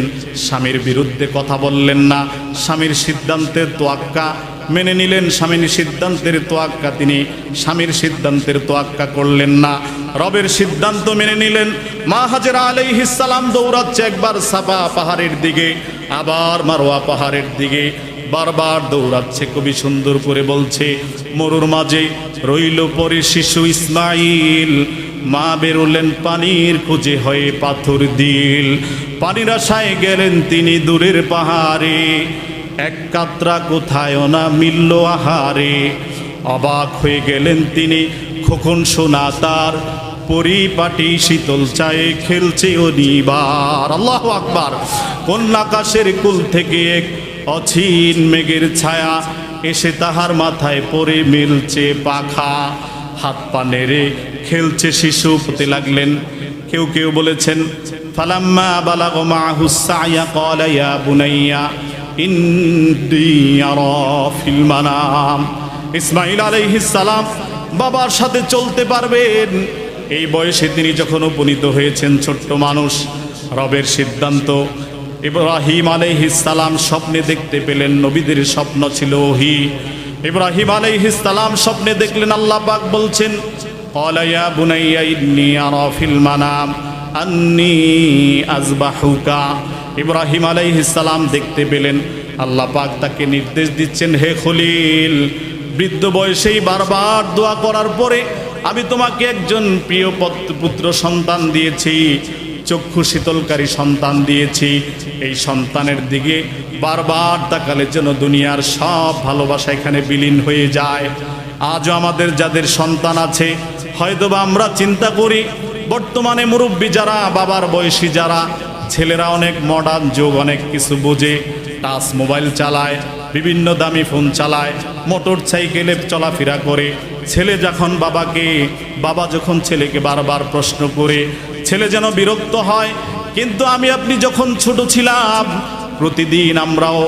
স্বামীর বিরুদ্ধে কথা বললেন না, স্বামীর সিদ্ধান্তের তোয়াক্কা মেনে নিলেন। স্বামীর সিদ্ধান্তের তোয়াক্কা, তিনি স্বামীর সিদ্ধান্তের তোয়াক্কা করলেন না, রবের সিদ্ধান্ত মেনে নিলেন। মা হাজেরা আলাইহিস সালাম দৌড়াচ্ছে একবার সাফা পাহাড়ের দিকে, আবার মারওয়া পাহাড়ের দিকে, বারবার দৌড়াচ্ছে। কবি সুন্দর করে বলছে, মরুর মাঝে রইল পরে শিশু ইসমাইল, মা বেরোলেন পানির খুঁজে হয়ে পাথর দিল। পানির আশায় গেলেন তিনি দূরের পাহাড়ে, এক কাতরা কোথায় না মিলল আহারে। অবাক হয়ে গেলেন তিনি, খোকন সোনা তার পরিপাটি শীতল চায়ে খেলছে অনিবার। আল্লাহু আকবার। কোন আকাশের কুল থেকে এক অছিন মেঘের ছায়া এসে তাহার মাথায় পড়ে মিলছে পাখা। হাত পা নেড়ে খেলছে শিশু হতে লাগলেন। কেউ কেউ বলেছেন ফালাম্মা বালাগ মাহু সায়া ক্বালা ইয়া বুনাইয়া ইন্নী আরা ফিল মানাম। ইসমাঈল আলাইহিস সালাম বাবার সাথে চলতে পারবেন এই বয়সে তিনি যখন উপনীত হয়েছেন, ছোট্ট মানুষ, রবের সিদ্ধান্ত। ইব্রাহিম আলাইহিস সালাম স্বপ্নে দেখতে পেলেন, নবীদের স্বপ্ন ছিল ওহী। ইব্রাহিম আলাইহিস সালাম স্বপ্নে দেখলেন আল্লাহ পাক বলছেন ক্বালা ইয়া বুনাইয়া ইন্নী আরা ফিল মানাম আন্নী আযবাহুকা। ইব্রাহিম আলাইহিস সালাম দেখতে পেলেন আল্লাহ পাক তাকে নির্দেশ দিচ্ছেন, হে খলিল, বৃদ্ধ বয়সেই বারবার দোয়া করার পরে আমি তোমাকে একজন প্রিয় পুত্র সন্তান দিয়েছি, চক্ষু শীতলকারী সন্তান দিয়েছি। এই সন্তানের দিকে বারবার তাকালে যেন দুনিয়ার সব ভালোবাসা এখানে বিলীন হয়ে যায়। আজও আমাদের যাদের সন্তান আছে, হয়তোবা আমরা চিন্তা করি বর্তমানে মুরব্বী যারা, বাবার বয়সী যারা, ছেলেরা অনেক মডার্ন যুগ, অনেক কিছু বোঝে, টাচ মোবাইল চালায়, বিভিন্ন দামি ফোন চালায়, মোটর সাইকেলে চলাফেরা করে। ছেলে যখন বাবা যখন ছেলেকে বারবার প্রশ্ন করে, ছেলে যেন বিরক্ত হয়। কিন্তু আমি আপনি যখন ছোট ছিলাম, প্রতিদিন আমরাও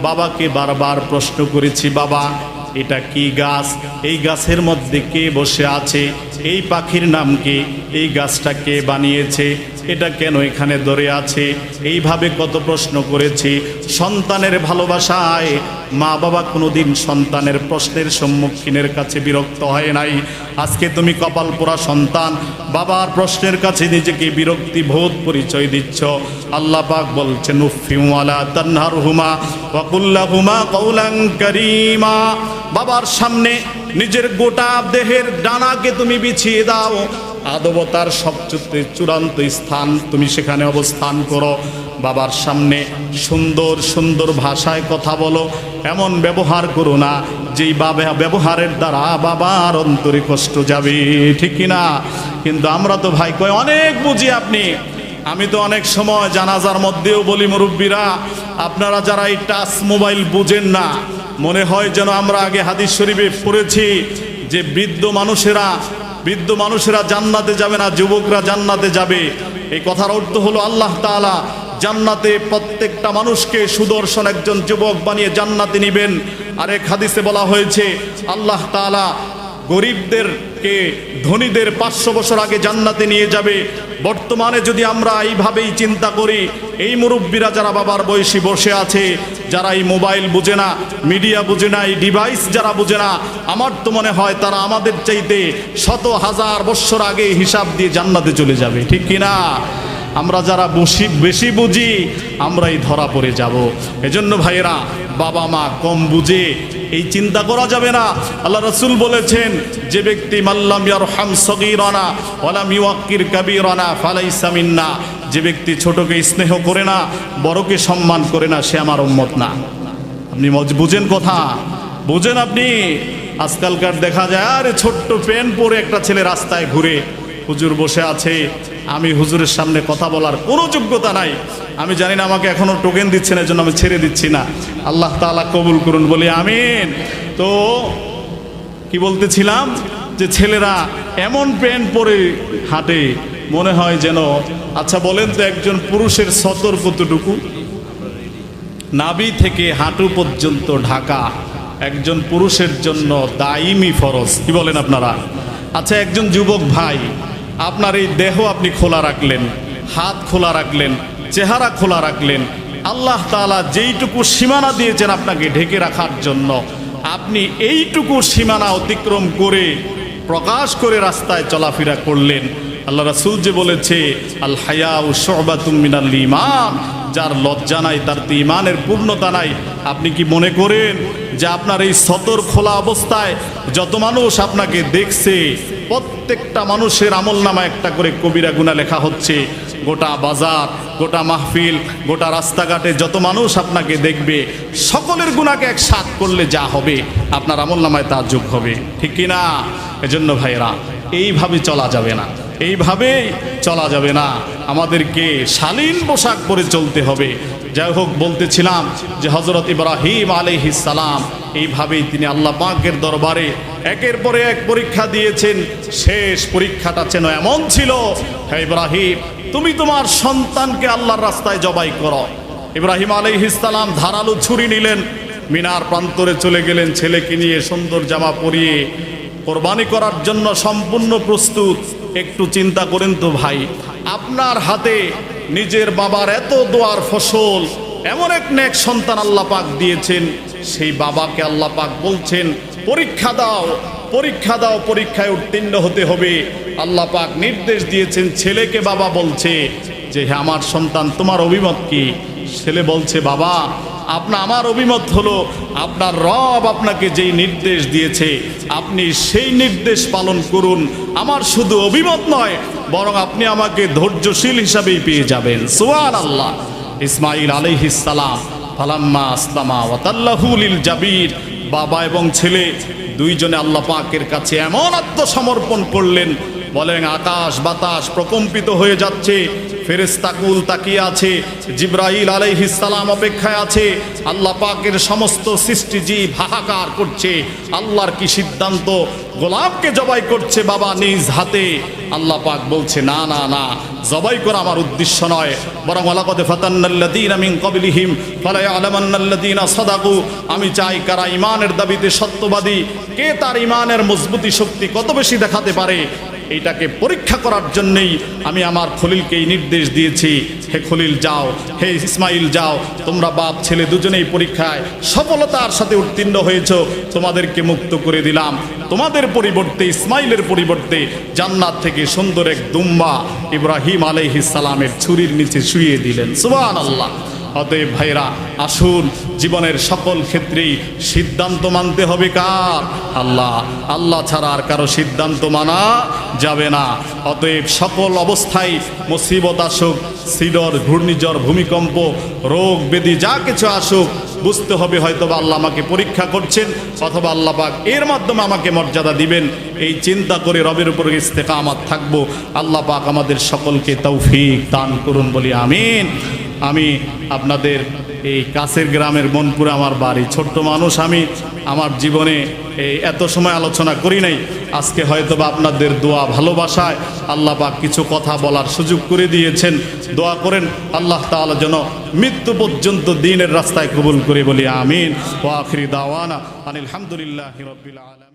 বাবাকে বারবার প্রশ্ন করেছি, বাবা এটা কি গাছ, এই গাছের মধ্যে কে বসে আছে, এই পাখির নাম কি, এই গাছটা কে বানিয়েছে, এটা কেন এখানে ধরে আছে, এইভাবে কত প্রশ্ন করেছি। সন্তানের ভালোবাসায় মা বাবা কোনোদিন সন্তানের প্রশ্নের সম্মুখীনের কাছে বিরক্ত হয় নাই। আজকে তুমি কপাল পোড়া সন্তান, বাবার প্রশ্নের কাছে নিজেকে বিরক্তি বোধ পরিচয় দিচ্ছ। আল্লাহ পাক বলছেন উফফিউ ওয়ালা তানহারহুমা ওয়া কুল লাহুমা কাওলান কারীমা। বাবার সামনে নিজের গোটা দেহের ডানাকে তুমি বিছিয়ে দাও, আদবতার সবচেয়ে চূড়ান্ত স্থান তুমি সেখানে অবস্থান করো। বাবার সামনে সুন্দর সুন্দর ভাষায় কথা বলো, এমন ব্যবহার করো না যেই ব্যবহারের দ্বারা বাবার অন্তরে কষ্ট যাবে, ঠিক কিনা? কিন্তু আমরা তো ভাই কয় অনেক বুঝি আপনি। আমি তো অনেক সময় জানাজার মধ্যেও বলি, মুরব্বীরা আপনারা যারা এই টাচ মোবাইল বুঝেন না, মনে হয় যেন আমরা আগে হাদিস শরীফে পড়েছি যে বৃদ্ধ মানুষেরা জান্নাতে যাবে না, যুবকরা জান্নাতে যাবে। এই কথার অর্থ হলো আল্লাহ তাআলা জান্নাতে প্রত্যেকটা মানুষকে সুদর্শন একজন যুবক বানিয়ে জান্নাতে নিবেন। আরেক হাদিসে বলা হয়েছে আল্লাহ তাআলা গরিবদেরকে ধনীদের 500 বছর আগে জান্নাতে নিয়ে যাবে। বর্তমানে যদি আমরা এইভাবেই চিন্তা করি, এই মুরব্বীরা যারা বাবার বয়সী বসে আছে, যারা এই মোবাইল বুঝে না, মিডিয়া বুঝে না, এই ডিভাইস যারা বুঝে না, আমার তো মনে হয় তারা আমাদের চাইতে শত হাজার বছর আগে হিসাব দিয়ে জান্নাতে চলে যাবে, ঠিক কিনা? আমরা যারা বেশি বুঝি আমরাই ধরা পড়ে যাব। এজন্য ভাইয়েরা, বাবা মা কম বুঝে এই চিন্তা করা যাবে না। আল্লাহ রাসূল বলেছেন, যে ব্যক্তি মাল্লাম ইয়ারহাম সগীরানা ওয়ালাম ইউক্কির কাবীরানা ফালাইসা মিন্না, যে ব্যক্তি ছোটকে স্নেহ করে না, বড়কে সম্মান করে না, সে আমার উম্মত না। আপনি বুঝেন কথা, বুঝেন আপনি? আজকালকার দেখা যায় আরে ছোট্ট প্যান্ট পরে একটা ছেলে রাস্তায় ঘুরে, হুজুর বসে আছে, আমি হুজুরের সামনে কথা বলার কোনো যোগ্যতা নাই, আমি জানি না, আমাকে এখনো টোকেন দিচ্ছে না, এজন্য আমি ছেড়ে দিচ্ছি না। আল্লাহ তাআলা কবুল করুন, বলি আমিন। তো কি বলতেছিলাম, যে ছেলেরা এমন প্যান্ট পরে হাঁটে, মনে হয় যেন, আচ্ছা বলেন তো একজন পুরুষের সতর কতটুকু? নাভি থেকে হাঁটু পর্যন্ত ঢাকা একজন পুরুষের জন্য দাইমি ফরজ। কি বলেন আপনারা? আচ্ছা একজন যুবক ভাই, আপনার এই দেহ আপনি খোলা রাখলেন, হাত খোলা রাখলেন, চেহারা খোলা রাখলেন, আল্লাহ তাআলা যেইটুকু সীমানা দিয়েছেন আপনাকে ঢেকে রাখার জন্য, আপনি এইটুকু সীমানা অতিক্রম করে প্রকাশ করে রাস্তায় চলাফেরা করলেন। আল্লাহ রাসূল যে বলেছে আল হায়াউ শুবাতুম মিনাল ঈমান, যার লজ্জা নাই তার তো ঈমানের পূর্ণতা নাই। আপনি কি মনে করেন যে আপনার এই সতর খোলা অবস্থায় যত মানুষ আপনাকে দেখছে, প্রত্যেকটা মানুষের আমলনামায় একটা করে কবিরা গুনাহ লেখা হচ্ছে? গোটা বাজার, গোটা মাহফিল, গোটা রাস্তাঘাটে যত মানুষ আপনাকে দেখবে সকলের গুনাহকে একসাথ করলে যা হবে আপনার আমলনামায় তা যোগ হবে, ঠিক কি না? এজন্য ভাইরা এইভাবে চলা যাবে না, এইভাবেই চলা যাবে না, আমাদেরকে শালীন পোশাক পরে চলতে হবে। যাই হোক, বলতেছিলাম যে হযরত ইব্রাহিম আলাইহিস সালাম এইভাবেই তিনি আল্লাহ পাকের দরবারে একের পরে এক পরীক্ষা দিয়েছেন। শেষ পরীক্ষাটা যেন এমন ছিল, হে ইব্রাহিম তুমি তোমার সন্তানকে আল্লাহর রাস্তায় জবাই করো। ইব্রাহিম আলাইহিস সালাম ধারালো ছুরি নিলেন, মিনার প্রান্তরে চলে গেলেন, ছেলেকে নিয়ে সুন্দর জামা পরিয়ে কোরবানি করার জন্য সম্পূর্ণ প্রস্তুত। একটু চিন্তা করেন তো ভাই, আপনার হাতে নিজের বাবার এত দোয়ার ফসল, এমন এক নেক সন্তান আল্লাহ পাক দিয়েছেন, সেই বাবাকে আল্লাহ পাক বলছেন পরীক্ষা দাও, পরীক্ষা দাও, পরীক্ষায় উত্তীর্ণ হতে হবে। আল্লাহ পাক নির্দেশ দিয়েছেন, ছেলেকে বাবা বলছে যে হ্যাঁ আমার সন্তান তোমার অভিমত কি? ছেলে বলছে বাবা আমার অভিমত হলো আপনার রব আপনাকে যেই নির্দেশ দিয়েছে আপনি সেই নির্দেশ পালন করুন, আমার শুধু অভিমত নয় বরং আপনি আমাকে ধৈর্যশীল হিসাবেই পেয়ে যাবেন। সুবহানাল্লাহ। ইসমাঈল আলাইহিস সালাম ফালাম্মা আসলামা ওয়া তাল্লাহু লিল জাবির, বাবা এবং ছেলে দুইজনে আল্লাহ পাকের কাছে এমন আত্মসমর্পণ করলেন, বলেন আকাশ বাতাস প্রকম্পিত হয়ে যাচ্ছে, ফেরেশতা কুল তাকিয়ে আছে, জিবরাইল আলাইহিস সালাম অপেক্ষায় আছে, আল্লাহ পাকের সমস্ত সৃষ্টিজীব হাহাকার করছে, আল্লাহর কি সিদ্ধান্ত, গোলামকে জবাই করছে বাবা নিজ হাতে। আল্লাহ পাক বলছে না না না, জবাই করা আমার উদ্দেশ্য নয়, বরং ওয়ালাকাদ ফাতান্নাল্লাযীনা মিন ক্বাবলিহিম ফালা ইয়ালামান্নাল্লাযীনা সাদাকু, আমি চাই কারা ঈমানের দাবিতে সত্যবাদী, কে তার ঈমানের মজবুতি শক্তি কত বেশি দেখাতে পারে, এইটাকে পরীক্ষা করার জন্যই আমি আমার খলিলকে এই নির্দেশ দিয়েছি, হে খলিল যাও, হে ইসমাইল যাও, তোমরা বাপ ছেলে দুজনেই পরীক্ষায় সফলতার সাথে উত্তীর্ণ হয়েছ, তোমাদেরকে মুক্ত করে দিলাম। তোমাদের পরিবর্তে, ইসমাইলের পরিবর্তে জান্নাত থেকে সুন্দর এক দুম্বা ইব্রাহিম আলাইহিস সালামের ছুরির নিচে শুইয়ে দিলেন। সুবহানাল্লাহ। অতএব ভাইরা আসুন, জীবনের সকল ক্ষেত্রেই সিদ্ধান্ত মানতে হবে কার? আল্লাহ। আল্লাহ ছাড়া আর কারো সিদ্ধান্ত মানা যাবে না। অতএব সকল অবস্থায় মুসিবত আসুক, সিডর, ঘূর্ণিঝড়, ভূমিকম্প, রোগ ব্যাধি যা কিছু আসুক, বুঝতে হবে হয়তোবা আল্লাহ আমাকে পরীক্ষা করছেন, অথবা আল্লাহ পাক এর মাধ্যমে আমাকে মর্যাদা দিবেন। এই চিন্তা করে রবের উপর ইস্তেকামাত থাকবো। আল্লাহ পাক আমাদের সকলকে তৌফিক দান করুন বলি আমিন। আমি আপনাদের এই কাছের গ্রামের মনপুরে আমার বাড়ি, ছোট্ট মানুষ আমি, আমার জীবনে এই এত সময় আলোচনা করি নাই, আজকে হয়তোবা আপনাদের দোয়া ভালোবাসায় আল্লাহ পাক কিছু কথা বলার সুযোগ করে দিয়েছেন। দোয়া করেন আল্লাহ তাআলা যেন মৃত্যু পর্যন্ত দ্বীনের রাস্তায় কবুল করে বলি আমিন। ওয়া আখিরি দাওয়ানা আনিল হামদুলিল্লাহি রাব্বিল আলামিন।